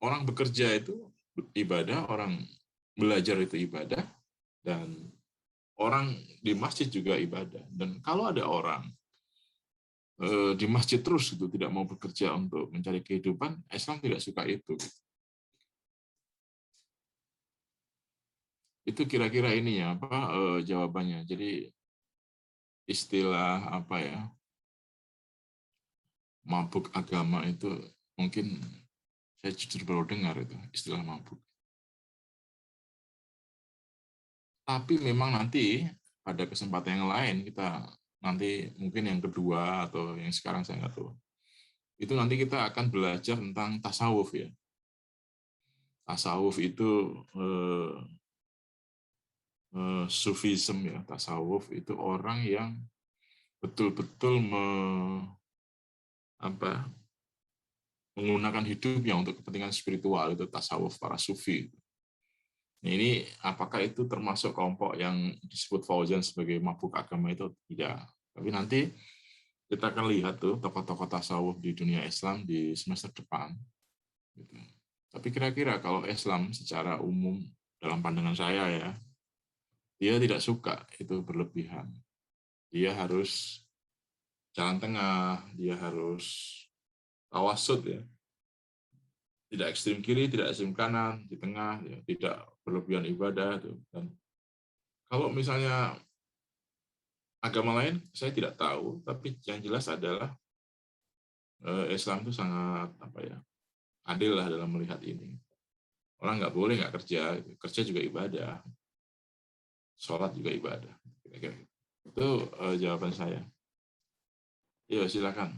orang bekerja itu ibadah, orang belajar itu ibadah, dan orang di masjid juga ibadah. Dan kalau ada orang di masjid terus itu tidak mau bekerja untuk mencari kehidupan, Islam tidak suka itu. Itu kira-kira ini ya jawabannya. Jadi istilah mabuk agama itu mungkin saya jujur baru dengar itu istilah mabuk. Tapi memang nanti pada kesempatan yang lain kita nanti mungkin yang kedua atau yang sekarang saya nggak tahu. Itu nanti kita akan belajar tentang tasawuf ya. Tasawuf itu sufisme ya, tasawuf itu orang yang betul-betul menggunakan hidupnya untuk kepentingan spiritual, itu tasawuf para sufi. Nah, ini apakah itu termasuk kelompok yang disebut Fauzan sebagai mabuk agama itu tidak. Tapi nanti kita akan lihat tuh tokoh-tokoh tasawuf di dunia Islam di semester depan. Gitu. Tapi kira-kira kalau Islam secara umum dalam pandangan saya ya, dia tidak suka itu berlebihan. Dia harus jalan tengah, dia harus tawasud ya. Tidak ekstrem kiri, tidak ekstrem kanan, di tengah, ya, tidak berlebihan ibadah. Dan kalau misalnya agama lain, saya tidak tahu, tapi yang jelas adalah Islam itu sangat adil lah dalam melihat ini. Orang nggak boleh nggak kerja, kerja juga ibadah, sholat juga ibadah. Itu jawaban saya. Iya, silakan.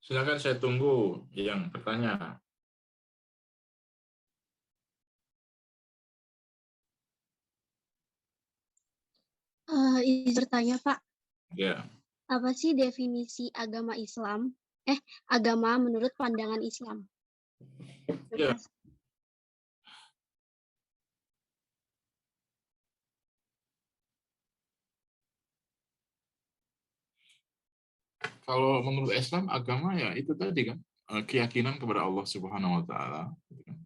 Silakan, saya tunggu yang bertanya. Izin bertanya, Pak. Ya. Apa sih definisi agama Islam? Agama menurut pandangan Islam. Ya, kalau menurut Islam agama ya itu tadi kan keyakinan kepada Allah Subhanahu wa taala gitu kan.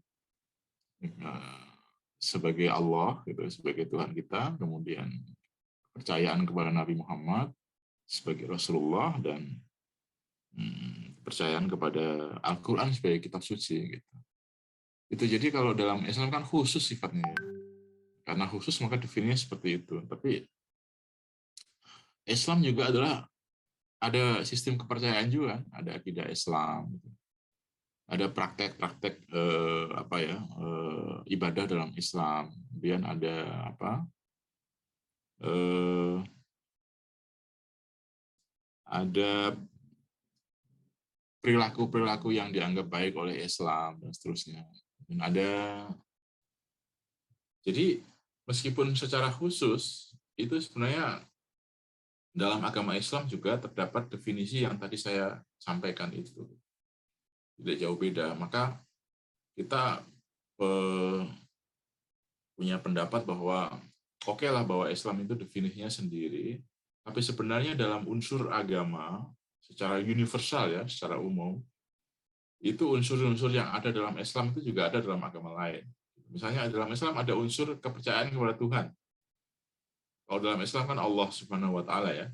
Sebagai Allah gitu, sebagai Tuhan kita, kemudian kepercayaan kepada Nabi Muhammad sebagai Rasulullah dan kepercayaan kepada Al-Qur'an sebagai kitab suci gitu. Itu jadi kalau dalam Islam kan khusus sifatnya. Karena khusus maka definisinya seperti itu. Tapi Islam juga adalah ada sistem kepercayaan juga, ada akidah Islam, ada praktek-praktek ibadah dalam Islam, kemudian ada ada perilaku-perilaku yang dianggap baik oleh Islam dan seterusnya. Dan jadi meskipun secara khusus itu sebenarnya dalam agama Islam juga terdapat definisi yang tadi saya sampaikan itu. Tidak jauh beda. Maka kita punya pendapat bahwa oke lah bahwa Islam itu definisinya sendiri, tapi sebenarnya dalam unsur agama secara universal ya, secara umum, itu unsur-unsur yang ada dalam Islam itu juga ada dalam agama lain. Misalnya dalam Islam ada unsur kepercayaan kepada Tuhan. Kalau dalam Islam kan Allah Subhanahu wa taala ya.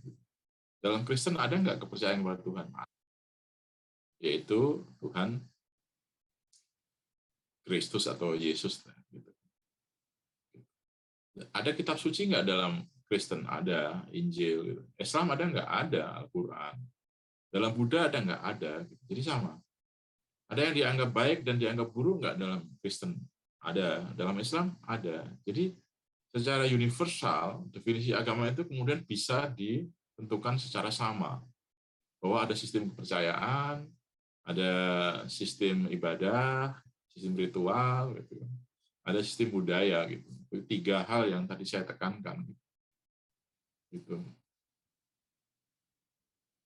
Dalam Kristen ada nggak kepercayaan kepada Tuhan? Yaitu Tuhan Kristus atau Yesus. Gitu. Ada kitab suci nggak dalam Kristen? Ada Injil. Gitu. Islam ada nggak? Ada Al-Quran. Dalam Buddha ada nggak? Ada. Jadi sama. Ada yang dianggap baik dan dianggap buruk nggak dalam Kristen? Ada. Dalam Islam ada. Jadi secara universal, definisi agama itu kemudian bisa ditentukan secara sama. Bahwa ada sistem kepercayaan, ada sistem ibadah, sistem ritual, gitu. Ada sistem budaya. Gitu. Itu 3 hal yang tadi saya tekankan. Gitu.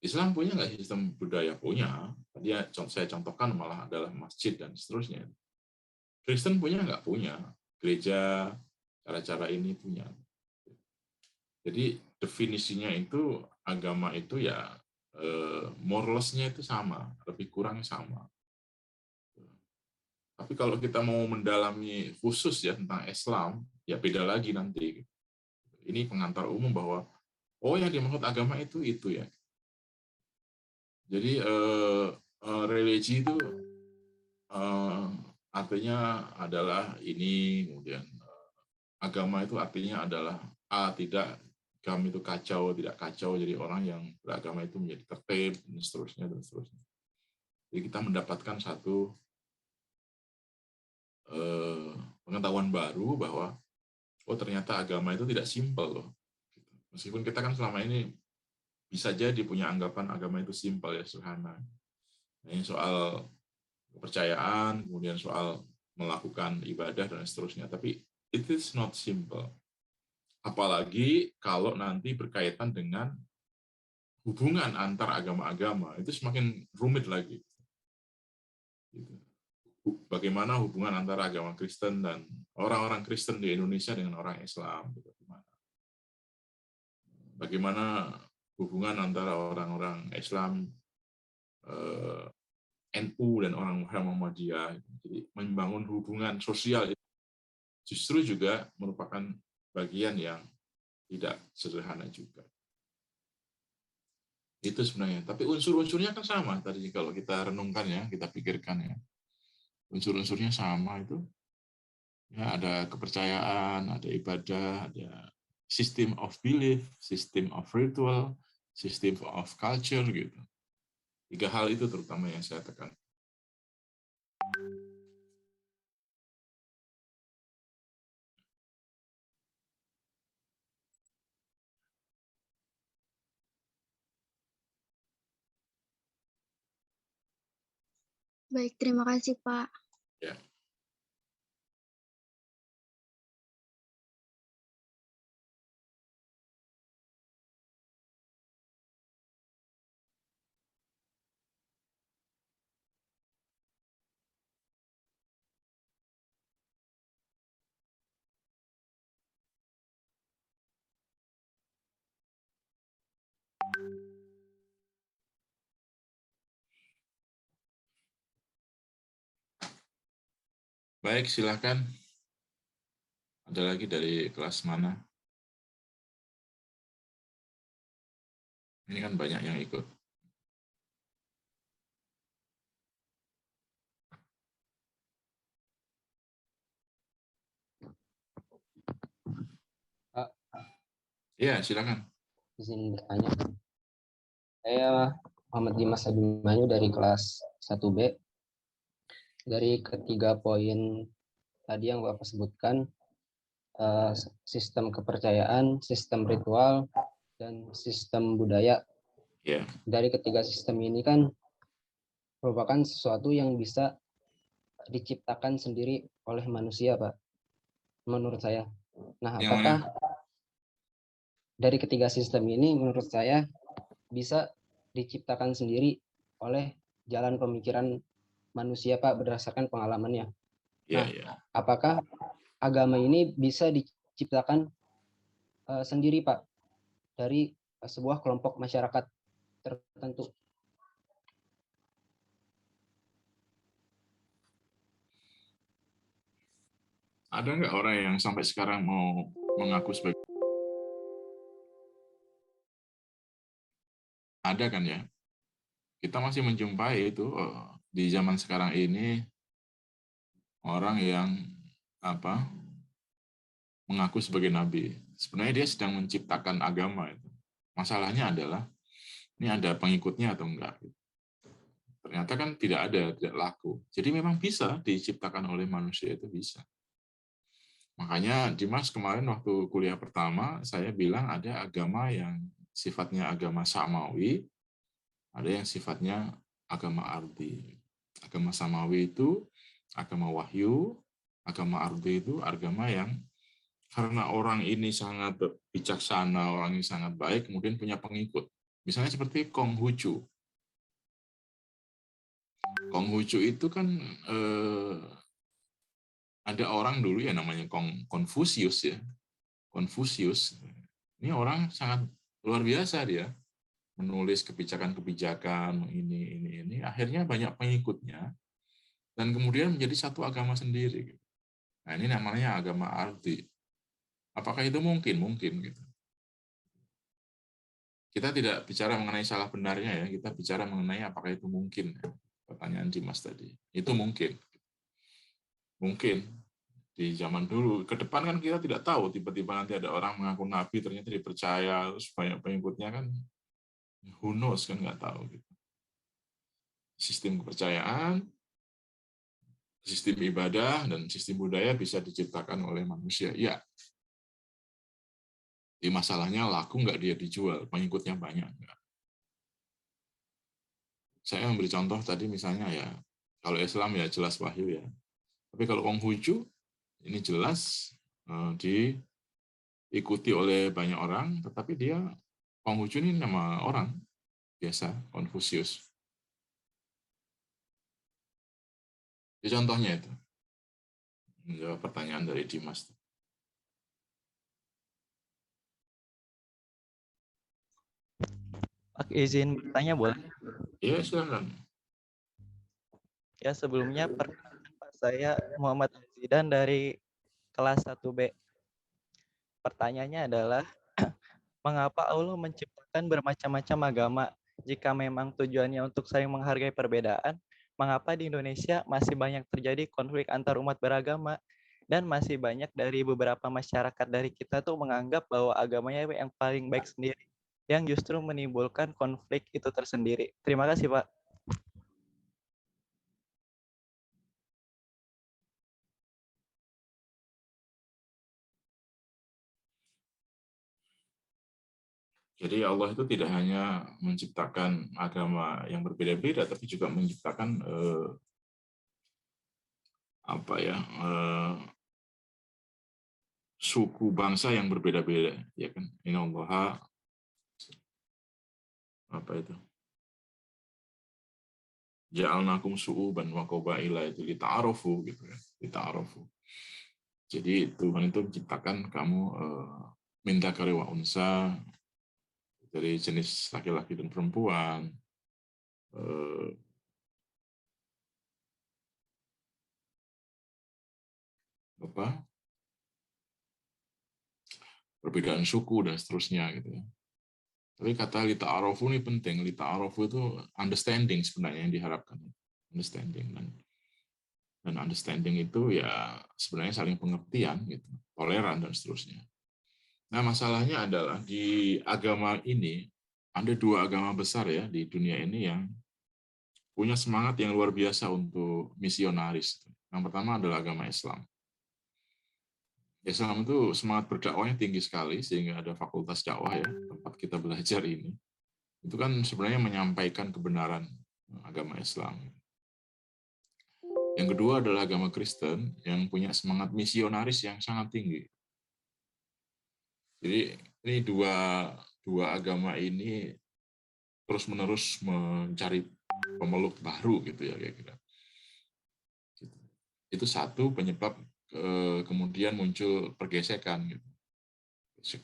Islam punya nggak sistem budaya? Punya. Tadi saya contohkan malah adalah masjid dan seterusnya. Kristen punya nggak? Punya. Gereja, cara-cara ini punya. Jadi definisinya itu agama itu ya moralsnya itu sama, lebih kurang sama. Tapi kalau kita mau mendalami khusus ya tentang Islam, ya beda lagi nanti. Ini pengantar umum bahwa yang dimaksud agama itu ya. Jadi religi itu artinya adalah ini, kemudian agama itu artinya adalah tidak, kami itu kacau, tidak kacau, jadi orang yang beragama itu menjadi tertib dan seterusnya dan seterusnya. Jadi kita mendapatkan satu pengetahuan baru bahwa ternyata agama itu tidak simpel loh. Meskipun kita kan selama ini bisa jadi punya anggapan agama itu simpel ya, sederhana. Nah, ini soal kepercayaan, kemudian soal melakukan ibadah dan seterusnya. Tapi it is not simple. Apalagi kalau nanti berkaitan dengan hubungan antar agama-agama, itu semakin rumit lagi. Bagaimana hubungan antara agama Kristen dan orang-orang Kristen di Indonesia dengan orang Islam? Bagaimana hubungan antara orang-orang Islam NU dan orang Muhammadiyah? Jadi membangun hubungan sosial justru juga merupakan bagian yang tidak sederhana juga. Itu sebenarnya. Tapi unsur-unsurnya kan sama tadi kalau kita renungkan ya, kita pikirkan ya. Unsur-unsurnya sama itu. Ya, ada kepercayaan, ada ibadah, ada system of belief, system of ritual, system of culture gitu. 3 hal itu terutama yang saya tekan. Baik, terima kasih Pak. Ya. Baik, silakan. Ada lagi dari kelas mana? Ini kan banyak yang ikut. Pak, Iya, silakan. izin bertanya. Saya Muhammad Dimas Abimanyu dari kelas 1B. Dari ketiga poin tadi yang Bapak sebutkan, sistem kepercayaan, sistem ritual, dan sistem budaya. Ya, Dari ketiga sistem ini kan merupakan sesuatu yang bisa diciptakan sendiri oleh manusia, Pak. Menurut saya. Nah, yang mana? apakah dari ketiga sistem ini menurut saya bisa diciptakan sendiri oleh jalan pemikiran manusia, Pak, berdasarkan pengalamannya. Ya, Nah, ya. apakah agama ini bisa diciptakan sendiri, Pak, dari sebuah kelompok masyarakat tertentu? Ada nggak orang yang sampai sekarang mau mengaku sebagai... Ada kan ya? Kita masih menjumpai itu di zaman sekarang ini orang yang mengaku sebagai nabi. Sebenarnya dia sedang menciptakan agama itu. Masalahnya adalah ini ada pengikutnya atau enggak. Ternyata kan tidak ada, tidak laku. Jadi memang bisa diciptakan oleh manusia, itu bisa. Makanya Dimas kemarin waktu kuliah pertama saya bilang ada agama yang sifatnya agama samawi, ada yang sifatnya agama ardi. Agama samawi itu agama wahyu, agama ardi itu agama yang karena orang ini sangat bijaksana, orang ini sangat baik, kemudian punya pengikut. Misalnya seperti Konghucu. Konghucu itu kan ada orang dulu ya namanya Konfusius ya. Konfusius. Ini orang sangat luar biasa dia. Menulis kebijakan-kebijakan ini. Akhirnya banyak pengikutnya. Dan kemudian menjadi satu agama sendiri. Nah ini namanya agama arti. Apakah itu mungkin? Mungkin. Gitu. Kita tidak bicara mengenai salah benarnya ya. Kita bicara mengenai apakah itu mungkin. Pertanyaan Dimas tadi. Itu mungkin. Mungkin. Di zaman dulu, ke depan kan kita tidak tahu, tiba-tiba nanti ada orang mengaku nabi, ternyata dipercaya, terus banyak pengikutnya kan, who knows, kan nggak tahu. Gitu. Sistem kepercayaan, sistem ibadah, dan sistem budaya bisa diciptakan oleh manusia. Ya, di masalahnya laku nggak dia dijual, pengikutnya banyak. Nggak. Saya memberi contoh tadi misalnya ya, kalau Islam ya jelas wahyu ya, tapi kalau Konghucu, ini jelas diikuti oleh banyak orang, tetapi dia Konghucu ini nama orang biasa, Konfusius. Jadi contohnya itu. Menjawab pertanyaan dari Dimas. Pak, izin bertanya boleh? Iya, silakan. Ya, sebelumnya perkenalkan Pak, saya Muhammad Zidan dari kelas 1B. Pertanyaannya adalah, mengapa Allah menciptakan bermacam-macam agama? Jika memang tujuannya untuk saling menghargai perbedaan, mengapa di Indonesia masih banyak terjadi konflik antar umat beragama? Dan masih banyak dari beberapa masyarakat dari kita tuh menganggap bahwa agamanya yang paling baik sendiri, yang justru menimbulkan konflik itu tersendiri. Terima kasih, Pak. Jadi Allah itu tidak hanya menciptakan agama yang berbeda-beda, tapi juga menciptakan suku bangsa yang berbeda-beda, ya kan? Innallaha itu? Ja'alnakum syu'uban wa qabaila itu lita'arufu gitu ya, lita'arufu. Jadi Tuhan itu menciptakan kamu minta karya unsa dari jenis laki-laki dan perempuan, perbedaan suku dan seterusnya gitu ya. Tapi kata lita'arofu ini penting. Lita'arofu itu understanding sebenarnya yang diharapkan. Understanding. Dan understanding itu ya sebenarnya saling pengertian, gitu, toleran dan seterusnya. Nah, masalahnya adalah di agama ini, ada dua agama besar ya di dunia ini yang punya semangat yang luar biasa untuk misionaris. Yang pertama adalah agama Islam. Islam itu semangat berdakwahnya tinggi sekali, sehingga ada fakultas dakwah ya, tempat kita belajar ini. Itu kan sebenarnya menyampaikan kebenaran agama Islam. Yang kedua adalah agama Kristen yang punya semangat misionaris yang sangat tinggi. Jadi ini dua agama ini terus-menerus mencari pemeluk baru gitu ya kira-kira. Itu satu penyebab kemudian muncul pergesekan gitu.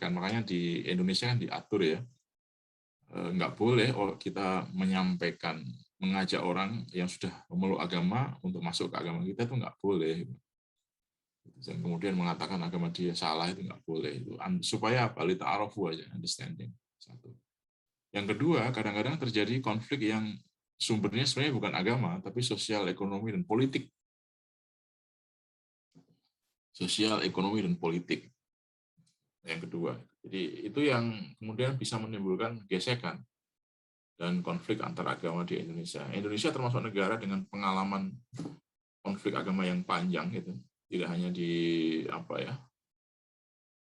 Makanya di Indonesia kan diatur ya, nggak boleh kita menyampaikan, mengajak orang yang sudah memeluk agama untuk masuk ke agama kita, itu nggak boleh. Dan kemudian mengatakan agama dia salah, itu nggak boleh. Itu supaya apa? Lita'arofu aja, understanding. Satu. Yang kedua, kadang-kadang terjadi konflik yang sumbernya sebenarnya bukan agama, tapi sosial, ekonomi, dan politik. Sosial, ekonomi, dan politik. Yang kedua. Jadi itu yang kemudian bisa menimbulkan gesekan dan konflik antar agama di Indonesia. Indonesia termasuk negara dengan pengalaman konflik agama yang panjang gitu. Tidak hanya di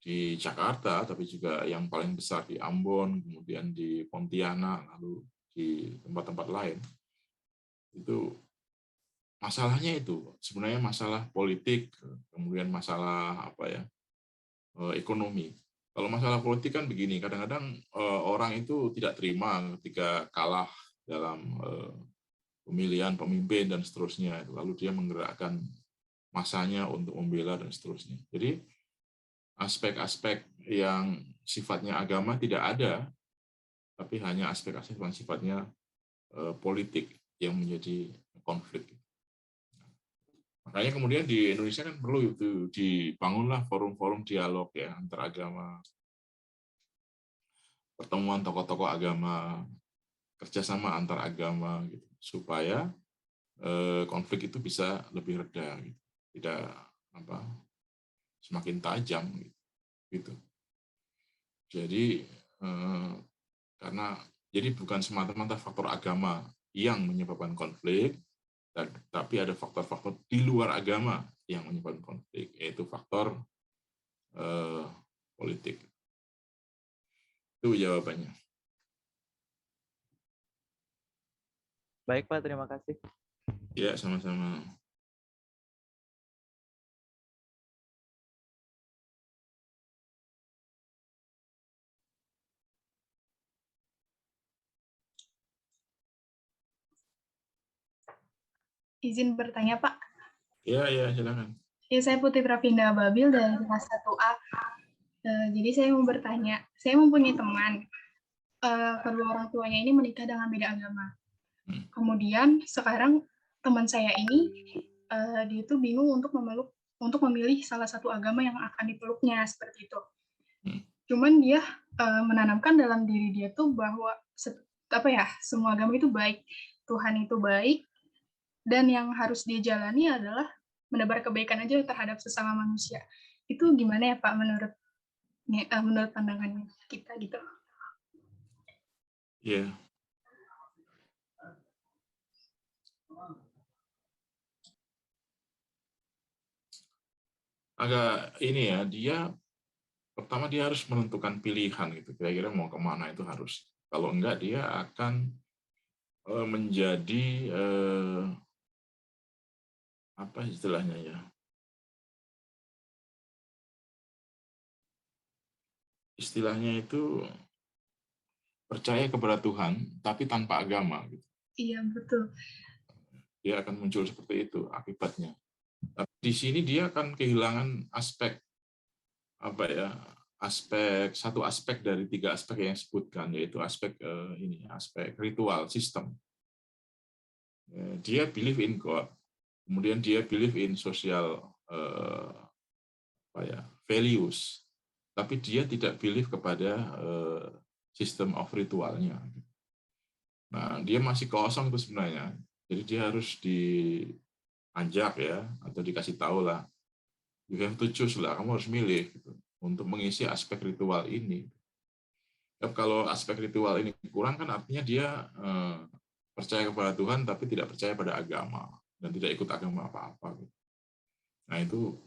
di Jakarta, tapi juga yang paling besar di Ambon, kemudian di Pontianak, lalu di tempat-tempat lain. Itu masalahnya itu sebenarnya masalah politik, kemudian masalah ekonomi. Kalau masalah politik kan begini, kadang-kadang orang itu tidak terima ketika kalah dalam pemilihan pemimpin dan seterusnya. Lalu dia menggerakkan masanya untuk membela dan seterusnya. Jadi aspek-aspek yang sifatnya agama tidak ada, tapi hanya aspek-aspek yang sifatnya politik yang menjadi konflik. Makanya kemudian di Indonesia kan perlu itu dibangunlah forum-forum dialog ya antar agama, pertemuan tokoh-tokoh agama, kerjasama antar agama, gitu, supaya konflik itu bisa lebih reda, gitu. Tidak semakin tajam, gitu. Jadi jadi bukan semata-mata faktor agama yang menyebabkan konflik, tapi ada faktor-faktor di luar agama yang menyebabkan konflik, yaitu faktor politik. Itu jawabannya. Baik Pak, terima kasih. Ya, sama-sama. Izin bertanya, Pak. Ya, silakan. Ya, saya Putri Pravinda Babil dari kelas 1A. Jadi saya mau bertanya, saya mempunyai teman, kedua orang tuanya ini menikah dengan beda agama. Kemudian sekarang teman saya ini, dia itu bingung untuk memilih salah satu agama yang akan dipeluknya, seperti itu. Cuman dia menanamkan dalam diri dia tuh bahwa semua agama itu baik, Tuhan itu baik, dan yang harus dia jalani adalah menebar kebaikan aja terhadap sesama manusia. Itu gimana ya Pak menurut pandangan kita gitu? Iya. Agak ini ya, pertama dia harus menentukan pilihan gitu, kira-kira mau kemana itu harus. Kalau enggak dia akan menjadi apa istilahnya ya? Istilahnya itu percaya kepada Tuhan tapi tanpa agama gitu. Iya, betul. Dia akan muncul seperti itu akibatnya. Tapi di sini dia akan kehilangan satu aspek dari tiga aspek yang disebutkan, yaitu aspek aspek ritual sistem. Dia believe in God, kemudian dia believe in social values, tapi dia tidak believe kepada system of ritualnya. Nah, dia masih kosong itu sebenarnya. Jadi dia harus diajak ya, atau dikasih tahu lah. You have to choose lah, kamu harus milih gitu, untuk mengisi aspek ritual ini. Kalau aspek ritual ini kurang kan artinya dia percaya kepada Tuhan tapi tidak percaya pada agama dan tidak ikut agama apa-apa. Nah itu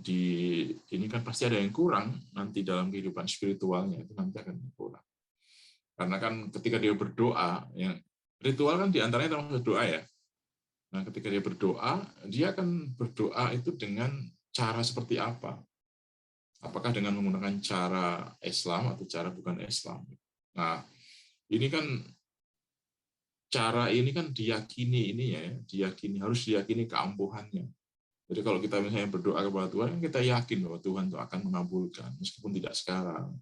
ini kan pasti ada yang kurang nanti dalam kehidupan spiritualnya, itu nanti akan kurang. Karena kan ketika dia berdoa, yang ritual kan diantaranya termasuk doa ya. Nah ketika dia berdoa, dia akan berdoa itu dengan cara seperti apa? Apakah dengan menggunakan cara Islam atau cara bukan Islam? Nah ini kan cara ini kan diyakini ini ya, harus diyakini keampuhannya. Jadi kalau kita misalnya berdoa kepada Tuhan, kita yakin bahwa Tuhan itu akan mengabulkan, meskipun tidak sekarang.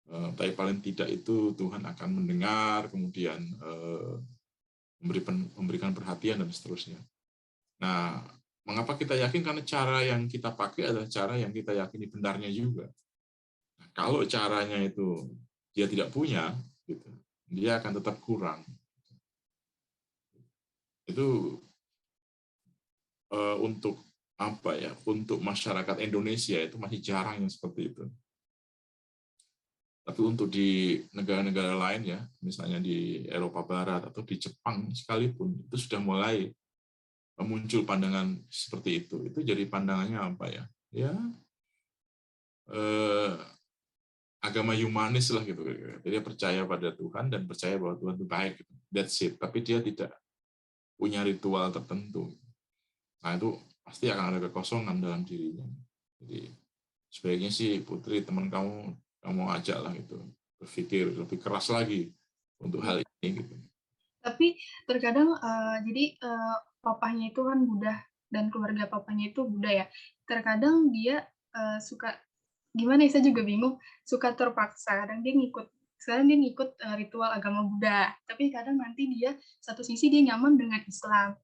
Tapi paling tidak itu Tuhan akan mendengar, kemudian memberikan perhatian dan seterusnya. Nah, mengapa kita yakin? Karena cara yang kita pakai adalah cara yang kita yakini benarnya juga. Nah, kalau caranya itu dia tidak punya, gitu, dia akan tetap kurang. Itu untuk apa ya? Untuk masyarakat Indonesia itu masih jarang yang seperti itu. Tapi untuk di negara-negara lain ya, misalnya di Eropa Barat atau di Jepang sekalipun, itu sudah mulai muncul pandangan seperti itu. Itu jadi pandangannya apa ya? Ya agama humanis lah gitu. Jadi dia percaya pada Tuhan dan percaya bahwa Tuhan itu baik. Gitu. That's it. Tapi dia tidak punya ritual tertentu. Nah itu pasti akan ada kekosongan dalam dirinya. Jadi sebaiknya sih Putri, teman kamu ajak lah gitu, berpikir lebih keras lagi untuk hal ini gitu. Tapi terkadang papahnya itu kan Buddha dan keluarga papahnya itu Buddha ya. Terkadang dia suka gimana ya, saya juga bingung, suka terpaksa. Kadang dia ngikut ritual agama Buddha, tapi kadang nanti dia satu sisi dia nyaman dengan Islam.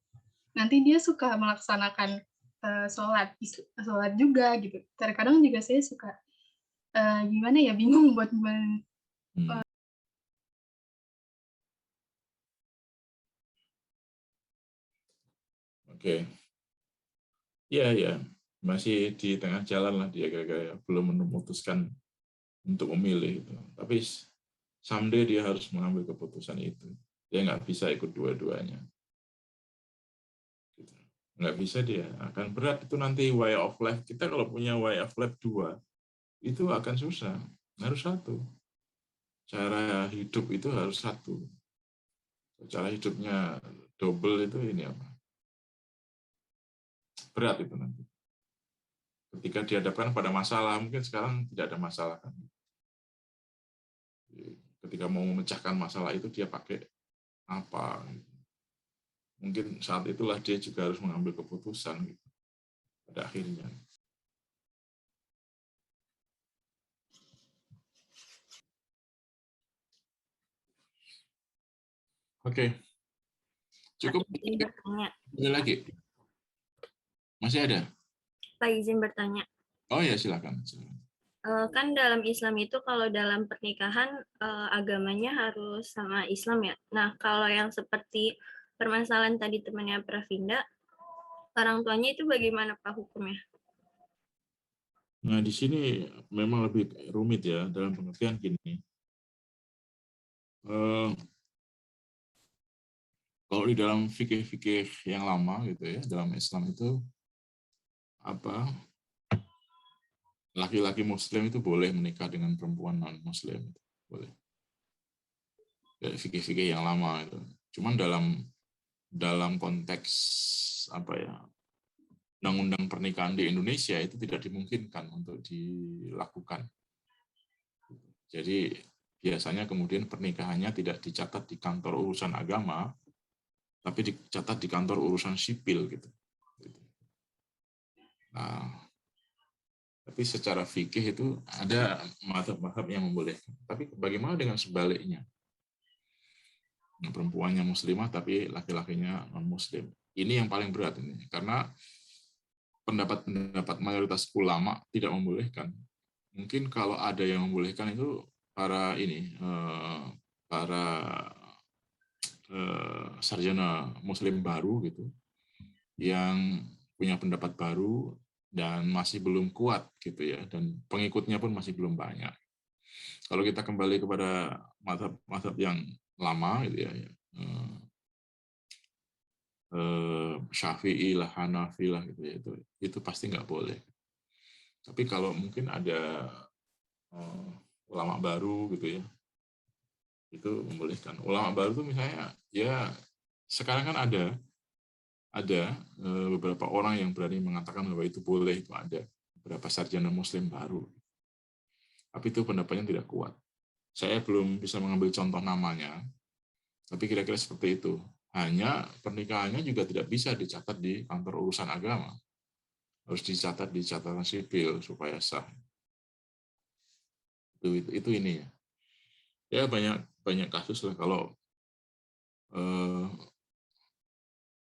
Nanti dia suka melaksanakan sholat juga gitu. Terkadang juga saya suka gimana ya, bingung buat Oke. Ya, masih di tengah jalan lah dia, kira-kira belum memutuskan untuk memilih itu. Tapi someday dia harus mengambil keputusan itu. Dia nggak bisa ikut dua-duanya. Nggak bisa, dia akan berat itu nanti way of life. Kita kalau punya way of life 2, itu akan susah. Harus satu. Cara hidup itu harus satu. Cara hidupnya double itu ini apa? Berat itu nanti. Ketika dihadapkan pada masalah, mungkin sekarang tidak ada masalah kan. Ketika mau memecahkan masalah itu dia pakai apa? Mungkin saat itulah dia juga harus mengambil keputusan gitu, pada akhirnya. Oke. Cukup. Izin bertanya. Ada lagi? Masih ada? Pak, izin bertanya. Oh ya, silakan. Kan dalam Islam itu kalau dalam pernikahan agamanya harus sama Islam ya. Nah, kalau yang seperti permasalahan tadi temannya Pravinda, orang tuanya itu bagaimana Pak hukumnya? Nah, di sini memang lebih rumit ya, dalam pengertian gini. Kalau di dalam fikih-fikih yang lama gitu ya, dalam Islam itu apa? Laki-laki Muslim itu boleh menikah dengan perempuan non-Muslim, boleh. Ya, fikih-fikih yang lama itu. Cuman dalam konteks apa ya? Undang-undang pernikahan di Indonesia itu tidak dimungkinkan untuk dilakukan. Jadi biasanya kemudian pernikahannya tidak dicatat di kantor urusan agama, tapi dicatat di kantor urusan sipil gitu. Nah, tapi secara fikih itu ada mazhab-mazhab yang membolehkan. Tapi bagaimana dengan sebaliknya? Nah, perempuannya muslimah tapi laki-lakinya non-muslim. Ini yang paling berat ini, karena pendapat mayoritas ulama tidak membolehkan. Mungkin kalau ada yang membolehkan itu para sarjana muslim baru gitu, yang punya pendapat baru dan masih belum kuat gitu ya, dan pengikutnya pun masih belum banyak. Kalau kita kembali kepada mazhab yang lama gitu ya, Syafi'i lah, Hanafi lah gitu ya, itu pasti nggak boleh. Tapi kalau mungkin ada ulama baru gitu ya, itu membolehkan. Ulama baru itu misalnya ya sekarang kan ada beberapa orang yang berani mengatakan bahwa itu boleh, itu ada beberapa sarjana muslim baru. Tapi itu pendapatnya tidak kuat. Saya belum bisa mengambil contoh namanya, tapi kira-kira seperti itu. Hanya pernikahannya juga tidak bisa dicatat di kantor urusan agama. Harus dicatat di catatan sipil supaya sah. Itu ini ya. Ya banyak kasus lah kalau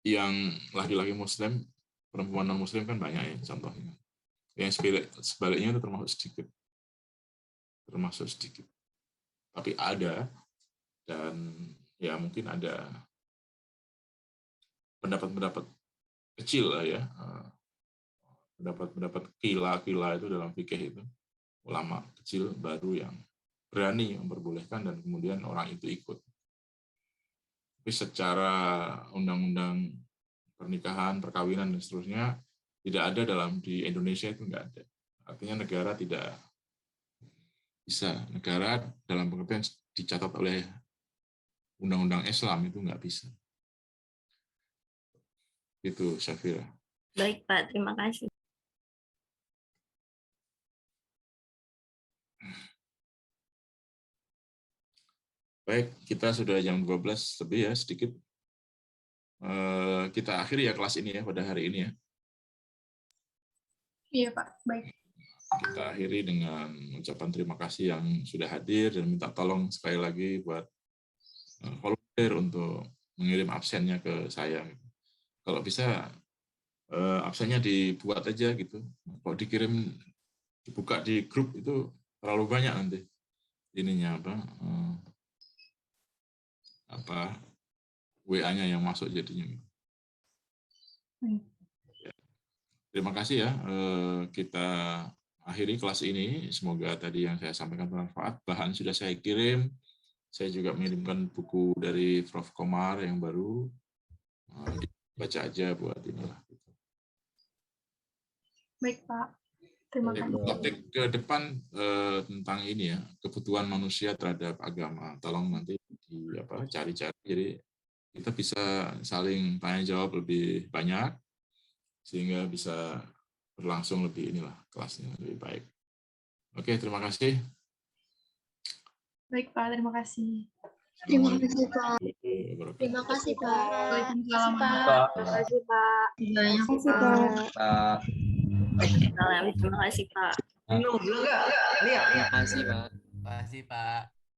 yang laki-laki muslim, perempuan non muslim kan banyak ya contohnya. Yang sebaliknya itu termasuk sedikit. Tapi ada, dan ya mungkin ada pendapat-pendapat kecil lah ya, pendapat-pendapat kila-kila itu dalam fikih itu, ulama kecil baru yang berani memperbolehkan dan kemudian orang itu ikut. Tapi secara undang-undang pernikahan, perkawinan dan seterusnya tidak ada di Indonesia, itu enggak ada. Artinya negara tidak bisa, negara dalam pengertian dicatat oleh undang-undang Islam itu enggak bisa. Itu Syafira. Baik Pak, terima kasih. Baik, kita sudah jam 12 lebih ya, sedikit. Kita akhiri ya kelas ini ya pada hari ini ya. Iya Pak, baik. Kita akhiri dengan ucapan terima kasih yang sudah hadir dan minta tolong sekali lagi buat volunteer untuk mengirim absennya ke saya. Kalau bisa absennya dibuat aja gitu. Kalau dikirim dibuka di grup itu terlalu banyak nanti ininya apa WA-nya yang masuk jadinya. Ya. Terima kasih ya. Kita akhiri kelas ini. Semoga tadi yang saya sampaikan bermanfaat. Bahan sudah saya kirim. Saya juga mengirimkan buku dari Prof. Komar yang baru. Baca aja buat inilah. Baik Pak, terima kasih. Topik ke depan tentang ini ya, kebutuhan manusia terhadap agama. Tolong nanti cari-cari. Jadi kita bisa saling tanya jawab lebih banyak sehingga bisa berlangsung lebih kelasnya lebih baik. Oke, terima kasih. Baik Pak, terima kasih. Terima kasih Pak. Terima kasih Pak. Waalaikumsalam. Terima kasih Pak. Terima kasih Pak. Terima kasih Pak. Terima kasih Pak.